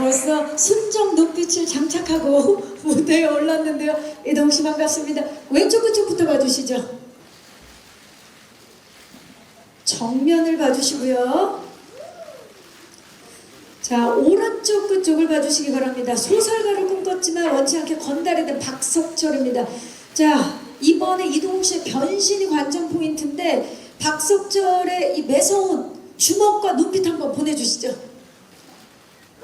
벌써 순정 눈빛을 장착하고 무대에 올랐는데요. 이동욱 씨 반갑습니다. 왼쪽 그쪽부터 봐주시죠. 정면을 봐주시고요. 자, 오른쪽 그쪽을 봐주시기 바랍니다. 소설가를 꿈꿨지만 원치 않게 건달이 된 박석철입니다. 자, 이번에 이동욱 씨의 변신이 관전 포인트인데 박석철의 이 매서운 주먹과 눈빛 한번 보내주시죠.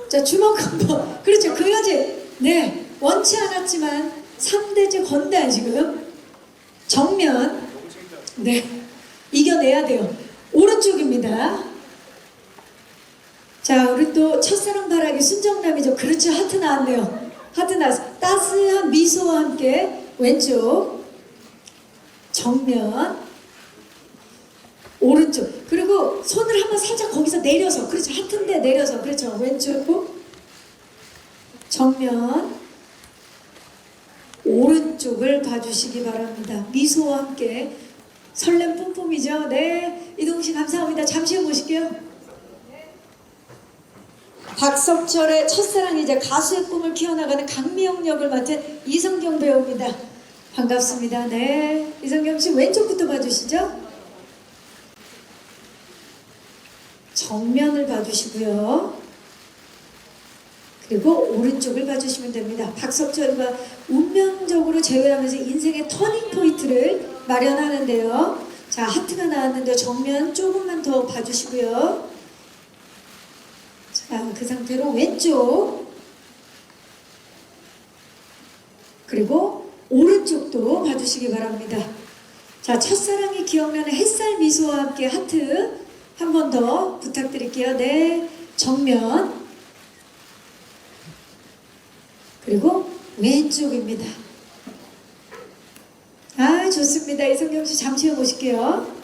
자, 주먹 한번. 그렇죠. 그 여자. 네, 원치 않았지만 3대째 건달 지금. 정면. 네, 이겨내야 돼요. 오른쪽입니다. 자, 우리 또 첫사랑 바라기 순정남이죠. 그렇죠. 하트 나왔네요. 하트 나왔어요. 따스한 미소와 함께 왼쪽. 정면. 오른쪽. 그리고 손을 한번 살짝 거기서 내려서. 그렇죠. 하트인데 내려서. 그렇죠. 왼쪽. 정면. 오른쪽을 봐주시기 바랍니다. 미소와 함께. 설렘 뿜뿜이죠. 네, 이동욱 씨 감사합니다. 잠시 후 보실게요. 박석철의 첫사랑이자 가수의 꿈을 키워나가는 강미영 역을 맡은 이성경 배우입니다. 반갑습니다. 네, 이성경 씨 왼쪽부터 봐주시죠. 정면을 봐주시고요. 그리고 오른쪽을 봐주시면 됩니다. 박석철과 운명적으로 재회하면서 인생의 터닝 포인트를 마련하는데요. 자, 하트가 나왔는데 정면 조금만 더 봐주시고요. 자, 그 상태로 왼쪽. 그리고 오른쪽도 봐주시기 바랍니다. 자, 첫사랑이 기억나는 햇살 미소와 함께 하트 한 번 더 부탁드릴게요. 네, 정면. 그리고 왼쪽입니다. 아, 좋습니다. 이성경 씨 잠시 후 보실게요.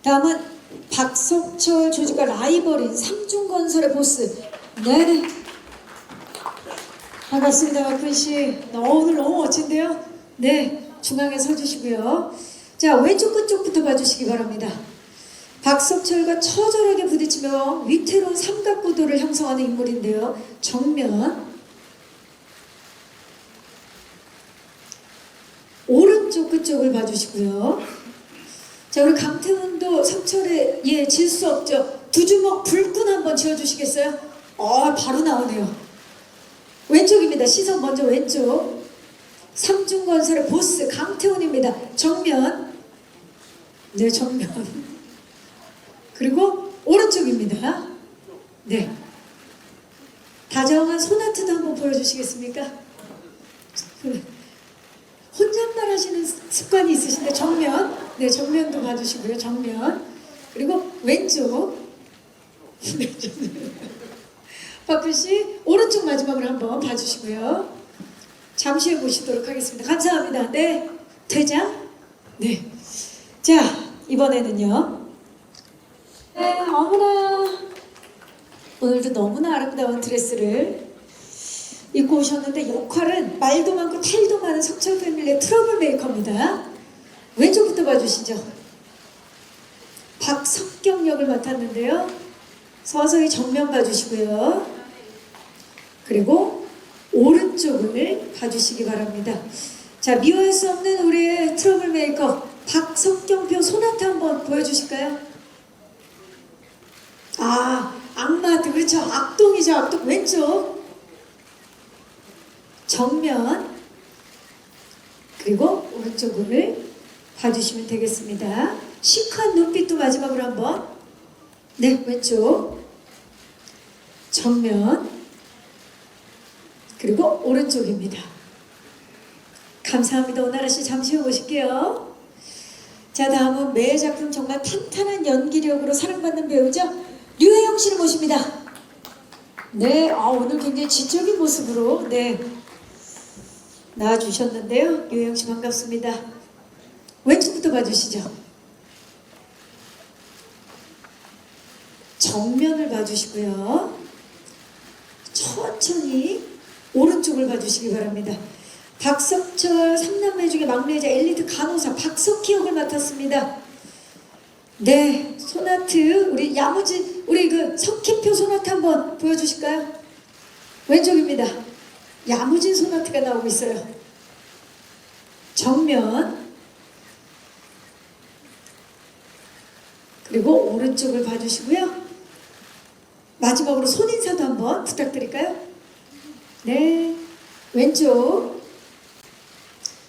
다음은 박석철 조직과 라이벌인 삼중건설의 보스. 네, 반갑습니다. 박근 씨. 오늘 너무 멋진데요. 네, 중앙에 서주시고요. 자, 왼쪽 끝쪽부터 봐주시기 바랍니다. 박석철과 처절하게 부딪히며 위태로운 삼각구도를 형성하는 인물인데요. 정면. 오른쪽 끝쪽을 봐주시고요. 자, 우리 강태훈도 석철에 질 수 없죠. 두 주먹 불끈 한번 쥐어주시겠어요? 바로 나오네요. 왼쪽입니다. 시선 먼저 왼쪽. 삼중건설의 보스 강태훈입니다. 정면. 네, 정면. 그리고 오른쪽입니다. 네. 다정한 소나트도 한번 보여주시겠습니까? 혼잣말 하시는 습관이 있으신데 정면. 네, 정면도 봐주시고요. 정면. 그리고 왼쪽. 네, 박근씨 오른쪽 마지막으로 한번 봐주시고요. 잠시 후에 보시도록 하겠습니다. 감사합니다. 네, 퇴장. 네. 자, 이번에는요. 네, 어머나. 오늘도 너무나 아름다운 드레스를 입고 오셨는데 역할은 말도 많고 탈도 많은 석철 패밀리의 트러블 메이커입니다. 왼쪽부터 봐주시죠. 박석경 역을 맡았는데요. 서서히 정면 봐주시고요. 그리고 오른쪽을 봐주시기 바랍니다. 자, 미워할 수 없는 우리의 트러블 메이커 박석경표 소나타 한번 보여주실까요? 아, 악마트. 그렇죠. 악동이죠. 악동. 왼쪽. 정면. 그리고 오른쪽을 봐주시면 되겠습니다. 시크한 눈빛도 마지막으로 한번. 네, 왼쪽. 정면. 그리고 오른쪽입니다. 감사합니다. 오나라씨 잠시 후 보실게요. 자, 다음은 매 작품 정말 탄탄한 연기력으로 사랑받는 배우죠. 류혜영 씨를 모십니다. 네, 오늘 굉장히 지적인 모습으로 나와주셨는데요. 류혜영 씨 반갑습니다. 왼쪽부터 봐주시죠. 정면을 봐주시고요. 천천히 오른쪽을 봐주시기 바랍니다. 박석철 3남매 중에 막내자 엘리트 간호사 박석희 역을 맡았습니다. 네, 소나트 우리 야무진 우리 그 석희표 소나트 한번 한번 보여주실까요? 왼쪽입니다. 야무진 소나트가 나오고 있어요. 정면, 그리고 오른쪽을 봐주시고요. 마지막으로 손인사도 한번 부탁드릴까요? 네, 왼쪽,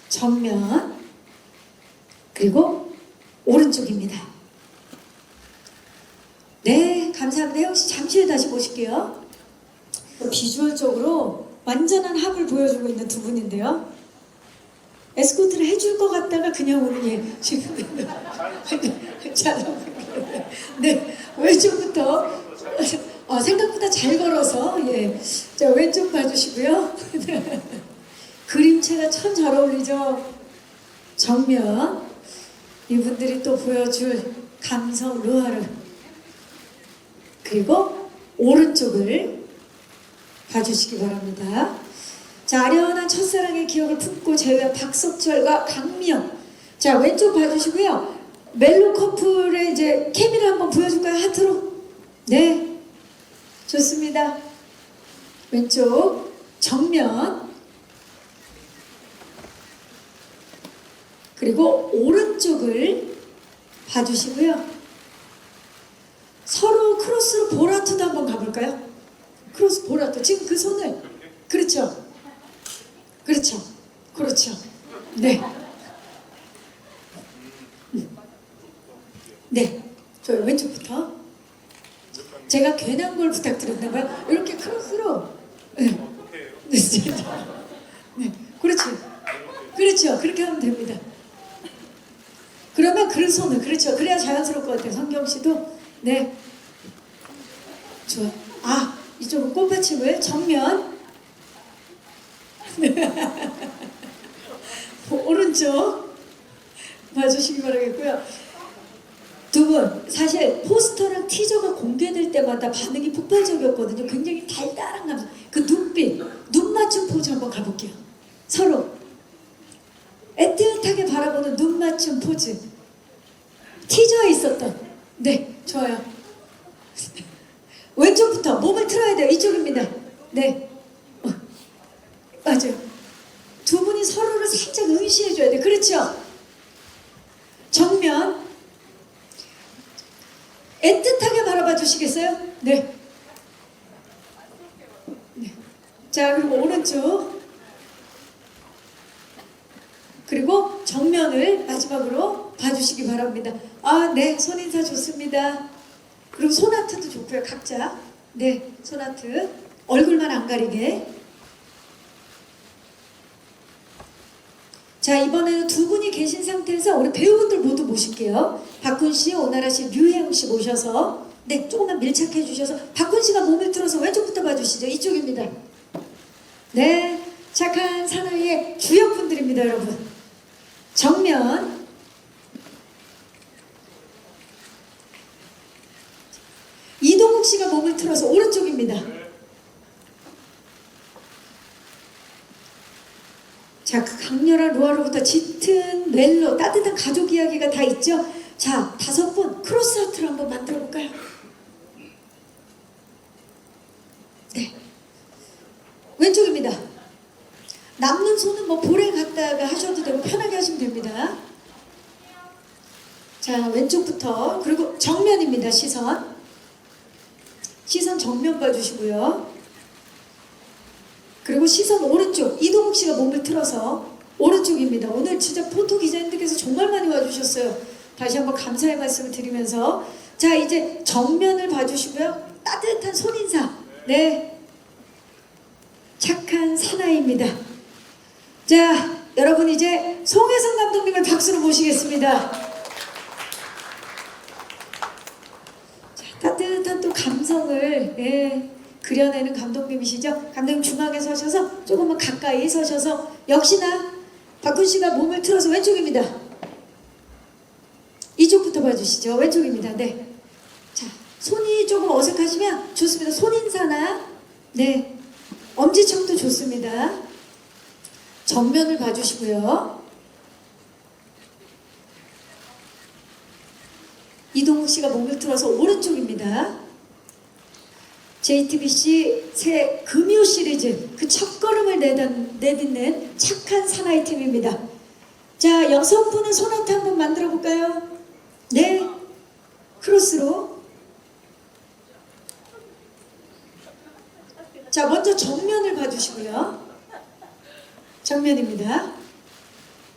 정면, 그리고 오른쪽입니다. 네, 감사합니다. 혹시 잠시 후에 다시 보실게요. 비주얼적으로 완전한 합을 보여주고 있는 두 분인데요. 에스코트를 해줄 것 같다가 그냥 오는 예 지금 잘 네, 왼쪽부터 생각보다 잘 걸어서 예, 자 왼쪽 봐주시고요. 그림체가 참 잘 어울리죠. 정면, 이분들이 또 보여줄 감성 루아르, 그리고 오른쪽을 봐주시기 바랍니다. 자, 아련한 첫사랑의 기억을 품고 제외한 박석철과 강미영. 자, 왼쪽 봐주시고요. 멜로 커플의 이제 케미를 한번 보여줄까요? 하트로. 네, 좋습니다. 왼쪽 정면, 그리고 오른쪽을 봐주시고요. 서로 크로스로 보라트도 한번 가볼까요? 크로스 보라트. 지금 그 손을, 그렇죠, 그렇죠, 그렇죠. 네, 네, 저 왼쪽부터. 제가 괜한 걸 부탁드렸나봐요. 이렇게 크로스로. 네, 네, 네, 그렇지, 그렇죠. 그렇게 하면 됩니다. 그러면 그 손을, 그렇죠. 그래야 자연스러울 것 같아요. 성경 씨도. 네, 좋아. 아, 이쪽은 꽃받침을 정면. 오른쪽 봐주시기 바라겠고요. 두 분, 사실 포스터랑 티저가 공개될 때마다 반응이 폭발적이었거든요. 굉장히 달달한 감성. 그 눈빛, 눈 맞춤 포즈 한번 가볼게요. 서로 애틋하게 바라보는 눈 맞춤 포즈. 티저에 있었던. 네, 좋아요. 왼쪽부터 몸을 틀어야 돼요. 이쪽입니다. 네, 맞아요. 두 분이 서로를 살짝 응시해줘야 돼요. 그렇죠? 정면. 애틋하게 바라봐 주시겠어요? 네. 네. 자, 그리고 오른쪽. 그리고 정면을 마지막으로 봐주시기 바랍니다. 아, 네. 손인사 좋습니다. 그리고 손아트도 좋고요. 각자. 네. 손아트. 얼굴만 안 가리게. 자, 이번에는 두 분이 계신 상태에서 우리 배우분들 모두 모실게요. 박훈 씨, 오나라 씨, 류혜영 씨 모셔서 네, 조금만 밀착해 주셔서 박훈 씨가 몸을 틀어서 왼쪽부터 봐주시죠. 이쪽입니다. 네, 착한 사나이의 주역분들입니다, 여러분. 정면. 이동욱 씨가 몸을 틀어서 오른쪽입니다. 자, 그 강렬한 루아로부터 짙은 멜로, 따뜻한 가족 이야기가 다 있죠? 자, 5분 크로스 하트를 한번 만들어 볼까요? 네. 왼쪽입니다. 남는 손은 뭐 볼에 갖다가 하셔도 되고 편하게 하시면 됩니다. 자, 왼쪽부터. 그리고 정면입니다. 시선. 시선 정면 봐주시고요. 그리고 시선 오른쪽. 이동욱 씨가 몸을 틀어서 오른쪽입니다. 오늘 진짜 포토 기자님들께서 정말 많이 와주셨어요. 다시 한번 감사의 말씀을 드리면서 자, 이제 정면을 봐주시고요. 따뜻한 손인사. 네, 착한 사나이입니다. 자, 여러분 이제 송혜성 감독님을 박수로 모시겠습니다. 자, 따뜻한 또 감성을 그려내는 감독님이시죠. 감독님 중앙에 서셔서 조금만 가까이 서셔서 역시나 박훈 씨가 몸을 틀어서 왼쪽입니다. 이쪽부터 봐주시죠. 왼쪽입니다. 네. 자, 손이 조금 어색하시면 좋습니다. 손인사나 네, 엄지척도 좋습니다. 정면을 봐주시고요. 이동욱 씨가 몸을 틀어서 오른쪽입니다. JTBC 새 금요 시리즈 그 첫걸음을 내딛는 착한 사나이 팀입니다. 자, 여성분은 소나타 한번 만들어 볼까요? 네, 크로스로. 자, 먼저 정면을 봐주시고요. 정면입니다.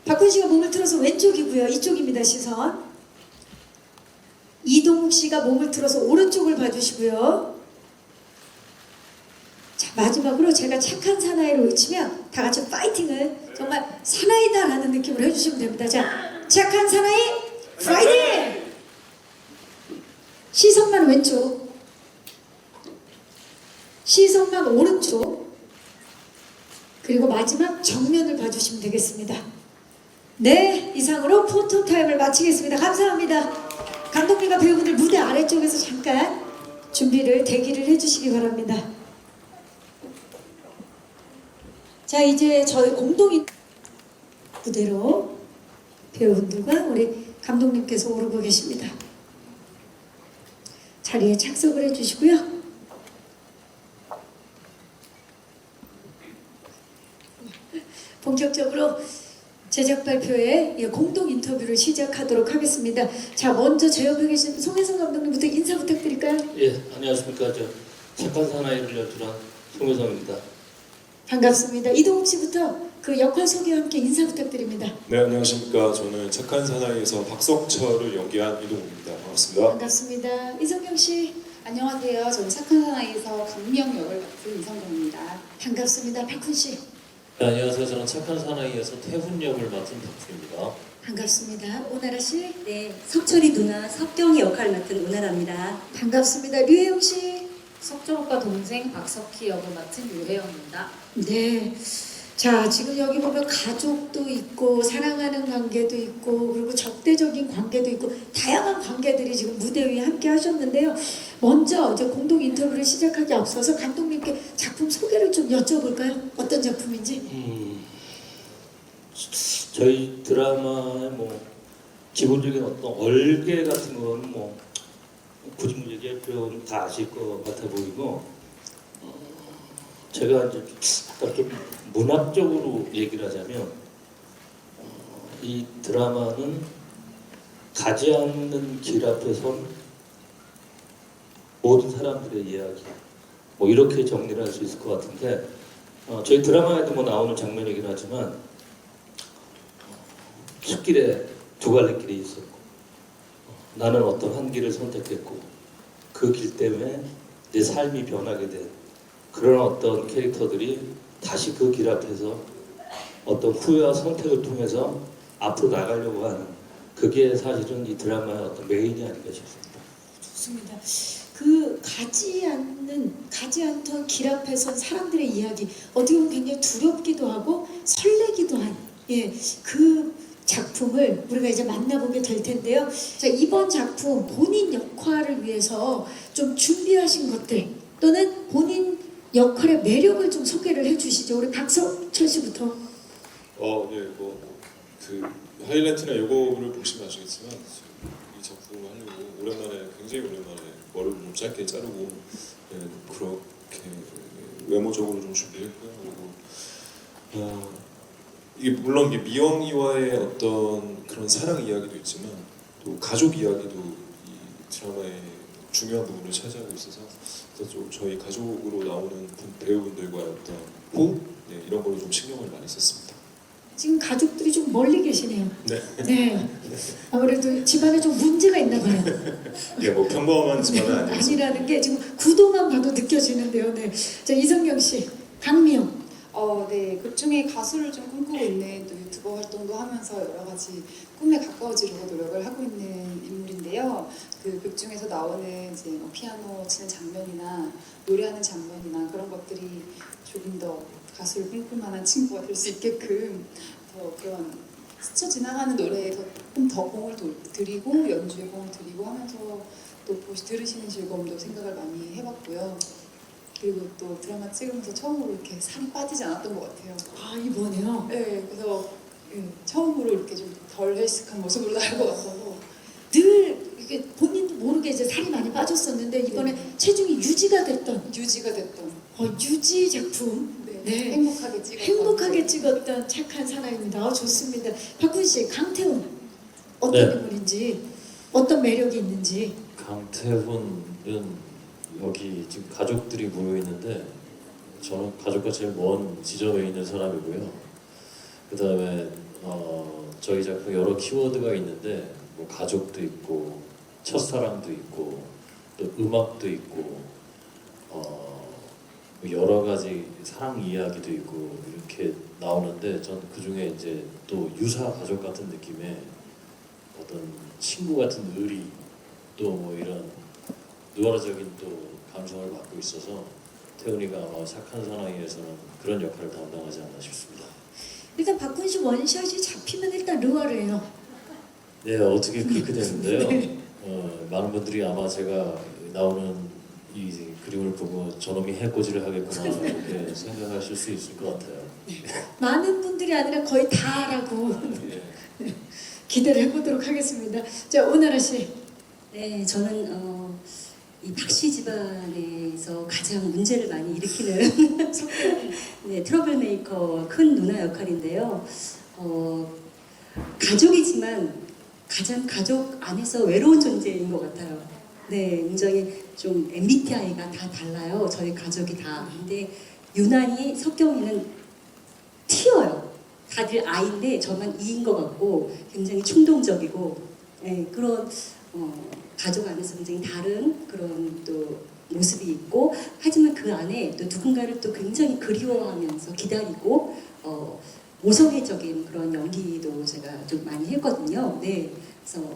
박훈 씨가 몸을 틀어서 왼쪽이고요. 이쪽입니다. 시선. 이동욱 씨가 몸을 틀어서 오른쪽을 봐주시고요. 자, 마지막으로 제가 착한 사나이로 외치면 다 같이 파이팅을 정말 사나이다라는 느낌으로 해주시면 됩니다. 자, 착한 사나이 파이팅! 시선만 왼쪽, 시선만 오른쪽, 그리고 마지막 정면을 봐주시면 되겠습니다. 네, 이상으로 포토타임을 마치겠습니다. 감사합니다. 감독님과 배우분들 무대 아래쪽에서 잠깐 대기를 해주시기 바랍니다. 자, 이제 저희 공동 무대로 배우분들과 우리 감독님께서 오르고 계십니다. 자리에 착석을 해주시고요. 본격적으로 제작 발표의 공동 인터뷰를 시작하도록 하겠습니다. 자, 먼저 제 옆에 계신 송혜성 감독님부터 인사 부탁드릴까요? 예, 안녕하십니까. 저 착한 사나이를 연출한 송혜성입니다. 반갑습니다. 이동욱 씨부터 그 역할 소개와 함께 인사 부탁드립니다. 네, 안녕하십니까. 저는 착한 사나이에서 박석철을 연기한 이동욱입니다. 반갑습니다. 반갑습니다. 이성경 씨. 안녕하세요. 저는 착한 사나이에서 강미영 역을 맡은 이성경입니다. 반갑습니다. 박훈 씨. 네, 안녕하세요. 저는 착한 사나이에서 태훈 역을 맡은 박수입니다. 반갑습니다. 오나라 씨. 네, 석철이 누나 석경이 역할 맡은 오나라입니다. 반갑습니다. 류혜영 씨. 석철 오빠 동생 박석희 역을 맡은 유혜영입니다. 네. 자, 지금 여기 보면 가족도 있고 사랑하는 관계도 있고 그리고 적대적인 관계도 있고 다양한 관계들이 지금 무대 위에 함께 하셨는데요. 먼저 이제 공동 인터뷰를 시작하기 앞서서 감독님께 작품 소개를 좀 여쭤볼까요? 어떤 작품인지? 저희 드라마의 뭐 기본적인 어떤 얼개 같은 거는 뭐 굳이 뭐 얘기할 필요는 다 아실 것 같아 보이고 제가 이제 약간 좀 문학적으로 얘기를 하자면 이 드라마는 가지 않는 길 앞에 선 모든 사람들의 이야기 뭐 이렇게 정리를 할 수 있을 것 같은데 저희 드라마에도 뭐 나오는 장면이긴 하지만 숲길에 두 갈래 길이 있었고 나는 어떤 한 길을 선택했고 그 길 때문에 내 삶이 변하게 된 그런 어떤 캐릭터들이 다시 그 길 앞에서 어떤 후회와 선택을 통해서 앞으로 나가려고 하는 그게 사실은 이 드라마의 어떤 메인이 아닌가 싶습니다. 좋습니다. 그 가지 않던 길 앞에 선 사람들의 이야기 어떻게 보면 굉장히 두렵기도 하고 설레기도 한 그 작품을 우리가 이제 만나보게 될 텐데요. 자, 이번 작품 본인 역할을 위해서 좀 준비하신 것들 또는 본인 역할의 매력을 좀 소개를 해주시죠. 우리 박석철 씨부터. 네, 그 하이라이트나 요거를 보시면 아시겠지만 이 작품을 하려고 굉장히 오랜만에 머리를 좀 짧게 자르고 그렇게 외모적으로 좀 준비했고요. 그리고 이게 물론 이게 미영이와의 어떤 그런 사랑 이야기도 있지만 또 가족 이야기도 이 드라마의 중요한 부분을 차지하고 있어서 좀 저희 가족으로 나오는 배우분들과의 어떤 호흡 이런 걸로 좀 신경을 많이 썼습니다. 지금 가족들이 좀 멀리 계시네요. 네. 네. 아무래도 집안에 좀 문제가 있나 봐요. 예, 뭐 평범한 집안은 아니어서. 아니라는 게 지금 구도만 봐도 느껴지는데요. 네. 자, 이성경 씨, 강미영. 네, 극 중에 가수를 좀 꿈꾸고 있는 또 유튜버 활동도 하면서 여러 가지 꿈에 가까워지려고 노력을 하고 있는 인물인데요. 그 극 중에서 나오는 이제 뭐 피아노 치는 장면이나 노래하는 장면이나 그런 것들이 조금 더 가수를 꿈꿀 만한 친구가 될 수 있게끔 더 그런 스쳐 지나가는 노래에 조금 더 공을 들이고 연주에 공을 들이고 하면서 또 들으시는 즐거움도 생각을 많이 해봤고요. 그리고 또 드라마 찍으면서 처음으로 이렇게 살이 빠지지 않았던 것 같아요. 아, 이번에요? 네, 그래서 처음으로 이렇게 좀 덜 헬스한 모습으로 나올 것 같아서 늘 이게 본인도 모르게 이제 살이 많이 빠졌었는데 이번에 체중이 유지가 됐던 유지가 됐던 유지 작품. 네. 네. 행복하게 찍었던 행복하게 찍었던 착한 사나이입니다. 좋습니다. 박군 씨, 강태훈 어떤 네. 인물인지 어떤 매력이 있는지. 강태훈은 여기 지금 가족들이 모여 있는데 저는 가족과 제일 먼 지점에 있는 사람이고요. 그 다음에 저희 작품 여러 키워드가 있는데 뭐 가족도 있고 첫사랑도 있고 또 음악도 있고 뭐 여러 가지 사랑 이야기도 있고 이렇게 나오는데 전 그 중에 이제 또 유사 가족 같은 느낌의 어떤 친구 같은 의리 또 뭐 이런 누아르적인 또 감성을 갖고 있어서 태훈이가 아마 착한 사나이에서는 그런 역할을 담당하지 않나 싶습니다. 일단 박군 씨 원샷이 잡히면 일단 르와르예요. 네, 어떻게 그렇게 됐는데요. 네. 많은 분들이 아마 제가 나오는 이 그림을 보고 저놈이 해코지를 하겠구나 이렇게 생각하실 수 있을 것 같아요. 많은 분들이 아니라 거의 다라고 예. 기대를 해보도록 하겠습니다. 자, 오나라 씨. 네, 저는 이 박씨 집안에서 가장 문제를 많이 일으키는 네, 트러블 메이커 큰 누나 역할인데요. 가족이지만 가장 가족 안에서 외로운 존재인 것 같아요. 네, 굉장히 좀 MBTI가 다 달라요. 저희 가족이 다. 근데 유난히 석경이는 T여요. 다들 I인데 저만 E인 것 같고 굉장히 충동적이고 네, 그런 가족 안에서 굉장히 다른 그런 또 모습이 있고 하지만 그 안에 또 누군가를 또 굉장히 그리워하면서 기다리고 모성애적인 그런 연기도 제가 좀 많이 했거든요. 네, 그래서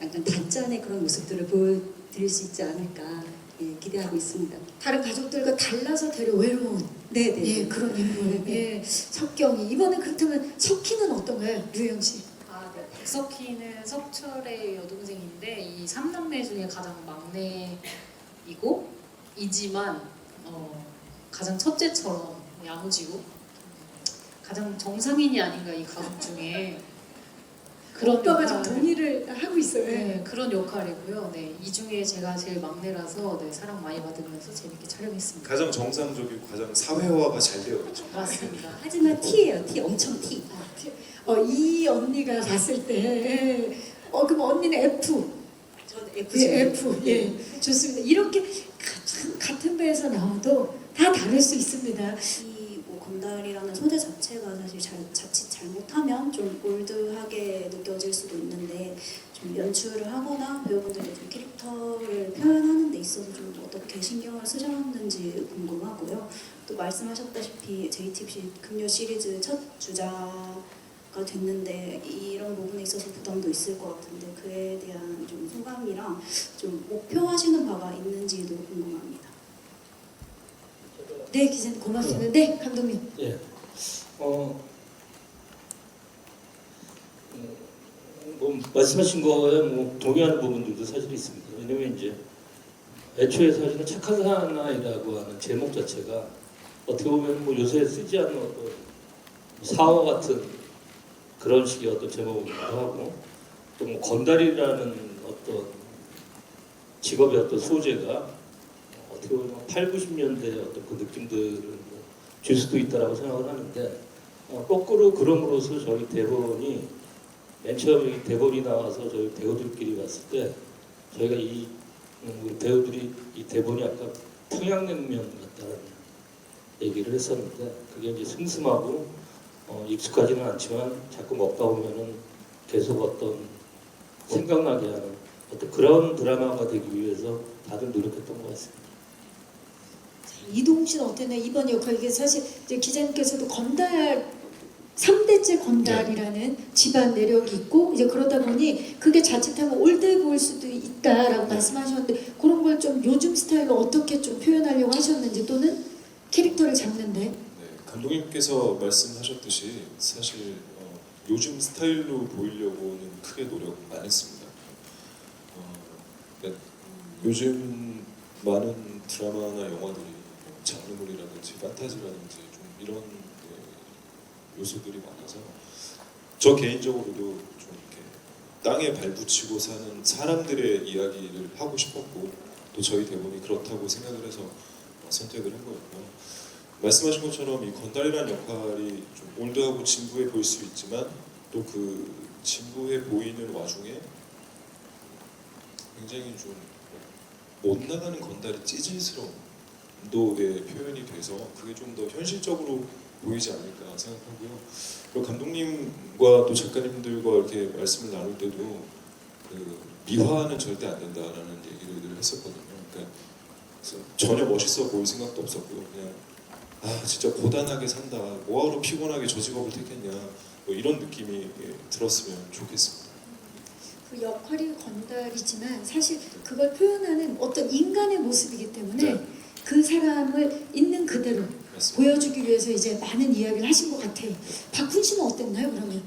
약간 단짠의 그런 모습들을 보여드릴 수 있지 않을까 예, 기대하고 있습니다. 다른 가족들과 달라서 되려 외로운 네네. 예, 그런 인물. 예, 석경이. 이번에 그렇다면 석희는 어떤가요? 류영 씨. 아, 네. 백석희는 석철의 여동생인데 이 삼남매 중에 가장 막내이고 이지만 가장 첫째처럼 야무지고 가장 정상인이 아닌가 이 가족 중에 그런 오빠가 좀 역할- 동의를 하고 있어요. 네, 그런 역할이고요. 네, 이 중에 제가 제일 막내라서 네, 사랑 많이 받으면서 재밌게 촬영했습니다. 가장 정상적이고 가장 사회화가 잘 되어 있죠. 맞습니다. 하지만 T예요. T 엄청 T. 이 언니가 봤을 때, 그럼 언니는 F. 저는 F죠. 예, F. 예, 좋습니다. 이렇게 같은 배에서 나와도 다 다를 수 있습니다. 이 건달이라는 소재 자체가 사실 자칫 잘못하면 좀 올드하게 느껴질 수도 있는데 좀 연출을 하거나 배우분들이 좀 캐릭터를 표현하는 데 있어서 좀 어떻게 신경을 쓰셨는지 궁금하고요. 또 말씀하셨다시피 JTBC 금요 시리즈 첫 주자가 됐는데 이런 부분에 있어서 부담도 있을 것 같은데 그에 대한 좀 소감이랑 좀 목표하시는 바가 있는지도 궁금합니다. 네, 기자님 고맙습니다. 네, 감독님. 예. 뭐 말씀하신 거에 뭐 동의하는 부분들도 사실 있습니다. 왜냐면 이제 애초에 사실은 착한 사나이라고 하는 제목 자체가 어떻게 보면 뭐 요새 쓰지 않는 어떤 사화 같은 그런 식의 어떤 제목이기도 하고 또 뭐 건달이라는 어떤 직업의 어떤 소재가 어떻게 보면 8, 90년대의 어떤 그 느낌들을 뭐줄 수도 있다라고 생각을 하는데 거꾸로 그럼으로써 저희 대본이 맨 처음에 이 대본이 나와서 저희 배우들끼리 봤을 때 저희가 우리 배우들이 이 대본이 약간 평양냉면 같다는 얘기를 했었는데 그게 이제 슴슴하고 익숙하지는 않지만 자꾸 먹다 보면은 계속 어떤 생각나게 하는 어떤 그런 드라마가 되기 위해서 다들 노력했던 것 같습니다. 이동욱 씨는 어땠나요? 이번 역할 이게 사실 이제 기자님께서도 건달 3대째 건달이라는 집안 내력이 있고 이제 그러다 보니 그게 자칫하면 올드해 보일 수도 있다라고 말씀하셨는데 그런 걸 좀 요즘 스타일로 어떻게 좀 표현하려고 하셨는지 또는 캐릭터를 잡는데 네, 감독님께서 말씀하셨듯이 사실 요즘 스타일로 보이려고는 크게 노력 안 했습니다. 그러니까 요즘 많은 드라마나 영화들이 장르물이라든지 판타지라든지 좀 이런 요소들이 많아서 저 개인적으로도 좀 이렇게 땅에 발붙이고 사는 사람들의 이야기를 하고 싶었고 또 저희 대본이 그렇다고 생각을 해서 선택을 한 거였고요. 말씀하신 것처럼 이 건달이라는 역할이 좀 올드하고 진부해 보일 수 있지만 또 그 진부해 보이는 와중에 굉장히 좀 못 나가는 건달이 찌질스러운 도의 표현이 돼서 그게 좀 더 현실적으로 보이지 않을까 생각하고요. 그리고 감독님과 또 작가님들과 이렇게 말씀을 나눌 때도 그 미화는 절대 안 된다라는 얘기를 늘 했었거든요. 그러니까 그래서 전혀 멋있어 보일 생각도 없었고요. 그냥 아 진짜 고단하게 산다. 뭐하러 피곤하게 저 직업을 택했냐. 뭐 이런 느낌이 들었으면 좋겠습니다. 그 역할이 건달이지만 사실 그걸 표현하는 어떤 인간의 모습이기 때문에 네. 그 사람을 있는 그대로 맞습니다. 보여주기 위해서 이제 많은 이야기를 하신 것 같아요. 박훈 씨는 어땠나요, 그러면?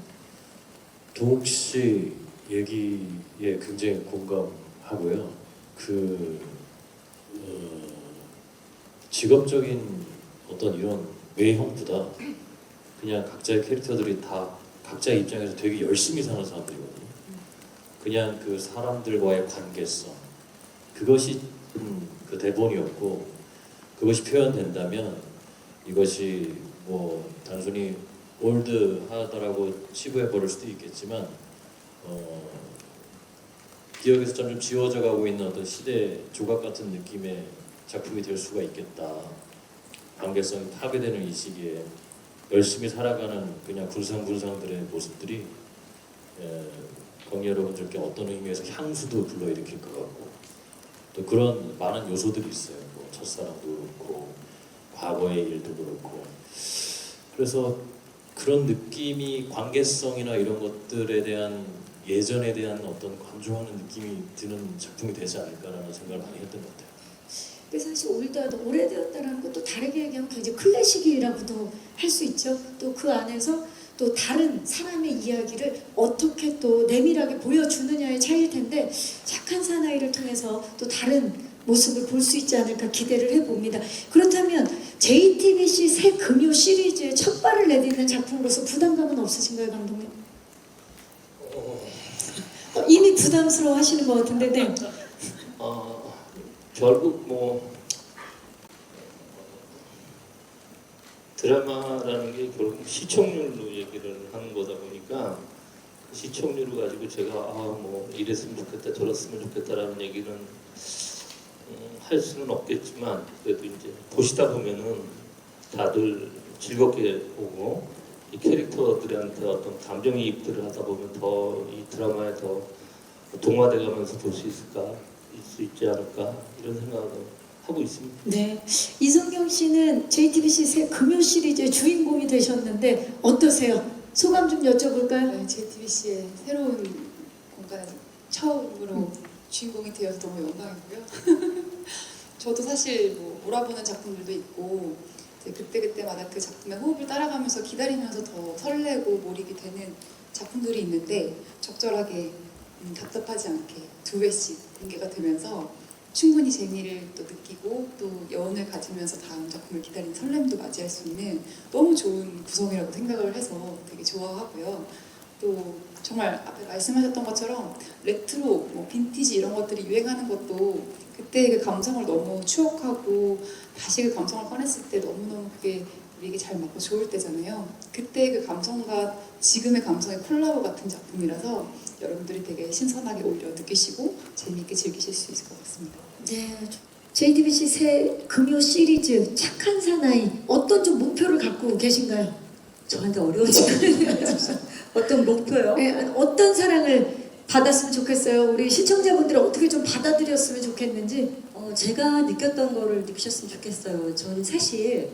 동욱 씨 얘기에 굉장히 공감하고요. 직업적인 어떤 이런 외형보다 그냥 각자의 캐릭터들이 다 각자 입장에서 되게 열심히 사는 사람들이거든요. 그냥 그 사람들과의 관계성 그것이 그 대본이었고 그것이 표현된다면 이것이 뭐 단순히 올드하다라고 치부해 버릴 수도 있겠지만 기억에서 점점 지워져 가고 있는 어떤 시대 조각 같은 느낌의 작품이 될 수가 있겠다. 관계성이 파괴되는 이 시기에 열심히 살아가는 그냥 군상군상들의 모습들이 관객 여러분들께 어떤 의미에서 향수도 불러일으킬 것 같고 또 그런 많은 요소들이 있어요. 뭐 첫사랑도 그렇고 과거의 일도 그렇고 그래서 그런 느낌이 관계성이나 이런 것들에 대한 예전에 대한 어떤 관조하는 느낌이 드는 작품이 되지 않을까라는 생각을 많이 했던 것 같아요. 그래서 사실 올드하다, 오래되었다라는 것도 다르게 얘기하면 굉장히 클래식이라고도 할 수 있죠. 또 그 안에서 또 다른 사람의 이야기를 어떻게 또 내밀하게 보여주느냐의 차이일 텐데 착한 사나이를 통해서 또 다른 모습을 볼 수 있지 않을까 기대를 해봅니다. 그렇다면 JTBC 새 금요 시리즈의 첫 발을 내딛는 작품으로서 부담감은 없으신가요, 감독님? 이미 부담스러워 하시는 것 같은데, 네. 결국 뭐 드라마라는 게 결국 시청률로 얘기를 하는 거다 보니까 시청률을 가지고 제가 뭐 이랬으면 좋겠다 저랬으면 좋겠다라는 얘기는 할 수는 없겠지만 그래도 이제 보시다 보면은 다들 즐겁게 보고 이 캐릭터들한테 어떤 감정이입들을 하다 보면 더 이 드라마에 더 동화돼가면서 볼 수 있지 않을까 이런 생각을 하고 있습니다. 네, 이성경 씨는 JTBC 새 금요 시리즈의 주인공이 되셨는데 어떠세요? 소감 좀 여쭤볼까요? 네, JTBC의 새로운 공간에서 처음으로 주인공이 되어서 너무 영광이고요. 저도 사실 뭐 몰아보는 작품들도 있고 이제 그때그때마다 그 작품의 호흡을 따라가면서 기다리면서 더 설레고 몰입이 되는 작품들이 있는데 적절하게 답답하지 않게 두 회씩 공개가 되면서 충분히 재미를 또 느끼고 또 여운을 가지면서 다음 작품을 기다리는 설렘도 맞이할 수 있는 너무 좋은 구성이라고 생각을 해서 되게 좋아하고요. 또 정말 앞에 말씀하셨던 것처럼 레트로, 뭐 빈티지 이런 것들이 유행하는 것도 그때 그 감성을 너무 추억하고 다시 그 감성을 꺼냈을 때 너무너무 그게 우리에게 잘 맞고 좋을 때잖아요. 그때 그 감성과 지금의 감성의 콜라보 같은 작품이라서 여러분들이 되게 신선하게 오히려 느끼시고 재미있게 즐기실 수 있을 것 같습니다. 네, JTBC 새 금요 시리즈 착한 사나이 어떤 좀 목표를 갖고 계신가요? 저한테 어려운 질문이에요. 어떤 목표요? 네, 어떤 사랑을 받았으면 좋겠어요? 우리 시청자분들은 어떻게 좀 받아들였으면 좋겠는지. 제가 느꼈던 거를 느끼셨으면 좋겠어요. 저는 사실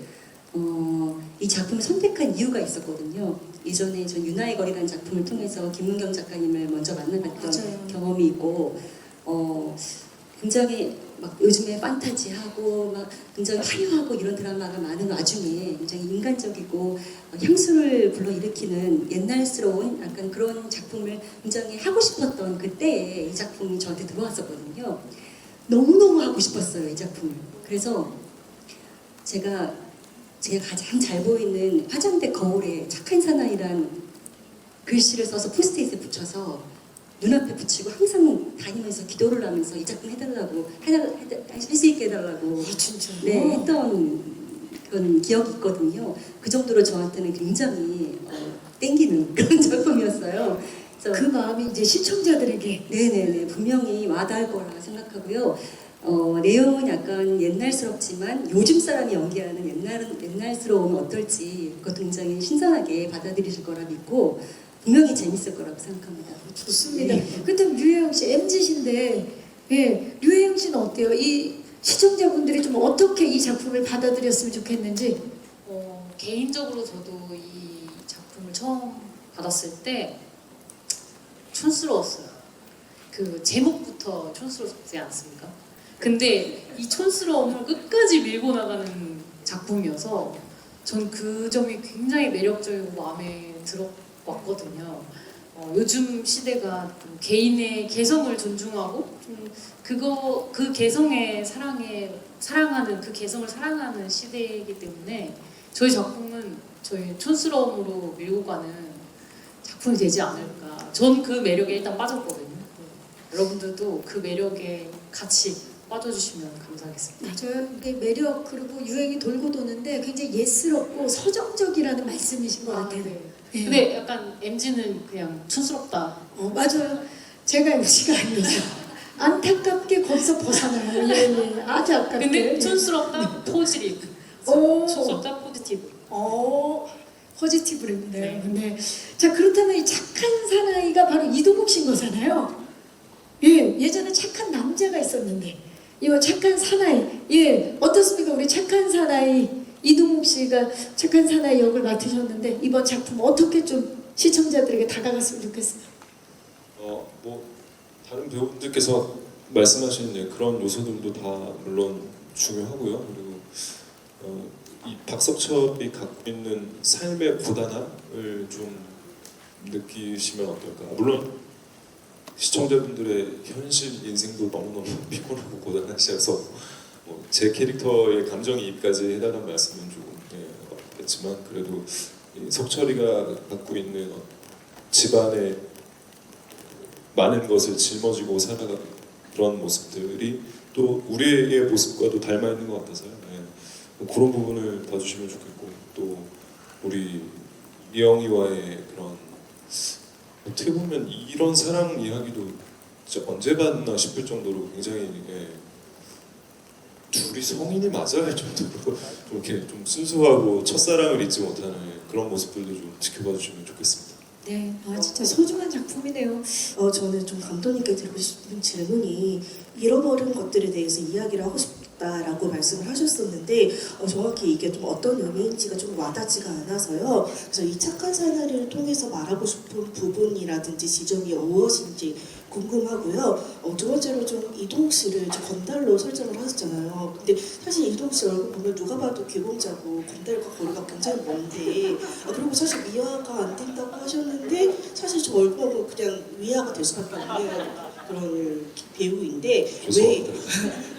이 작품을 선택한 이유가 있었거든요. 예전에 전 유나의 거리라는 작품을 통해서 김은경 작가님을 먼저 만나봤던 맞아요. 경험이 있고 굉장히 막 요즘에 판타지하고 막 굉장히 화려하고 이런 드라마가 많은 와중에 굉장히 인간적이고 향수를 불러일으키는 옛날스러운 약간 그런 작품을 굉장히 하고 싶었던 그때에 이 작품이 저한테 들어왔었거든요. 너무너무 하고 싶었어요, 이 작품을. 그래서 제가 가장 잘 보이는 화장대 거울에 착한 사나이란 글씨를 써서 포스트잇에 붙여서 눈앞에 붙이고 항상 다니면서 기도를 하면서 이 작품 해달라고 할 수 있게 해달라고 아 진짜요? 네, 했던 그런 기억이 있거든요. 그 정도로 저한테는 굉장히 땡기는 그런 작품이었어요. 그래서 그 마음이 이제 시청자들에게 네네네 분명히 와닿을 거라 생각하고요. 내용은 약간 옛날스럽지만 요즘 사람이 연기하는 옛날스러움은 어떨지 그거 굉장히 신선하게 받아들이실 거라 믿고 분명히 재밌을 거라고 생각합니다. 좋습니다. 네. 그렇다면 류혜영 씨 MZ신데 예, 류혜영 씨는 어때요? 이 시청자분들이 좀 어떻게 이 작품을 받아들였으면 좋겠는지. 개인적으로 저도 이 작품을 처음 받았을 때 촌스러웠어요. 그 제목부터 촌스럽지 않습니까? 근데 이 촌스러움을 끝까지 밀고 나가는 작품이어서 전 그 점이 굉장히 매력적이고 마음에 들어왔거든요. 요즘 시대가 좀 개인의 개성을 존중하고 좀 그 개성에 사랑하는 그 개성을 사랑하는 시대이기 때문에 저희 작품은 저희 촌스러움으로 밀고 가는 작품이 되지 않을까. 전 그 매력에 일단 빠졌거든요. 여러분들도 그 매력에 같이 빠져주시면 감사하겠습니다. 맞아요. 이게 매력 그리고 유행이 돌고 도는데 굉장히 예스럽고 서정적이라는 말씀이신 것 같아요. 네. 예. 근데 약간 MZ는 그냥 촌스럽다. 맞아요. 제가 MC가 아니어서 안타깝게 거기서 벗어나요. 예, 예. 아주 아깝게. 근데 촌스럽다 포지티브. 오. 촌스럽다 포지티브. 포지티브랍니다. 네. 자 그렇다면 이 착한 사나이가 바로 이동욱 씨인 거잖아요. 예, 예전에 착한 남자가 있었는데 이거 착한 사나이. 예, 어떻습니까? 우리 착한 사나이 이동욱 씨가 착한 사나이 역을 맡으셨는데 이번 작품 어떻게 좀 시청자들에게 다가갔으면 좋겠어요. 뭐 다른 배우분들께서 말씀하신 그런 요소들도 다 물론 중요하고요. 그리고 이 박석철이 갖고 있는 삶의 고단함을 좀 느끼시면 어떨까. 물론 시청자분들의 현실 인생도 너무너무 피곤하고 고단하셔서 제 캐릭터의 감정이입까지 해달라는 말씀은 조금 없겠지만 그래도 이 석철이가 갖고 있는 집안의 많은 것을 짊어지고 살아가는 그런 모습들이 또 우리의 모습과도 닮아 있는 것 같아서요. 그런 부분을 봐주시면 좋겠고 또 우리 미영이와의 그런 어떻게 보면 이런 사랑 이야기도 진짜 언제 봤나 싶을 정도로 굉장히 둘이 성인이 맞아야 할 정도로 좀 이렇게 좀 순수하고 첫사랑을 잊지 못하는 그런 모습들도 좀 지켜봐 주시면 좋겠습니다. 네, 진짜 소중한 작품이네요. 저는 좀 감독님께 드리고 싶은 질문이 잃어버린 것들에 대해서 이야기를 하고 싶다라고 말씀을 하셨었는데 정확히 이게 좀 어떤 의미인지가 좀 와닿지가 않아서요. 그래서 이 착한 사나이를 통해서 말하고 싶은 부분이라든지 지점이 무엇인지 궁금하고요. 두 번째로 좀 이동욱 씨를 건달로 설정을 하셨잖아요. 근데 사실 이동욱 씨 얼굴 보면 누가 봐도 귀공자고 건달과 거리가 굉장히 먼데 그리고 사실 미화가 안 된다고 하셨는데 사실 저 얼굴 보면 그냥 미화가 될 수밖에 없는 그런 배우인데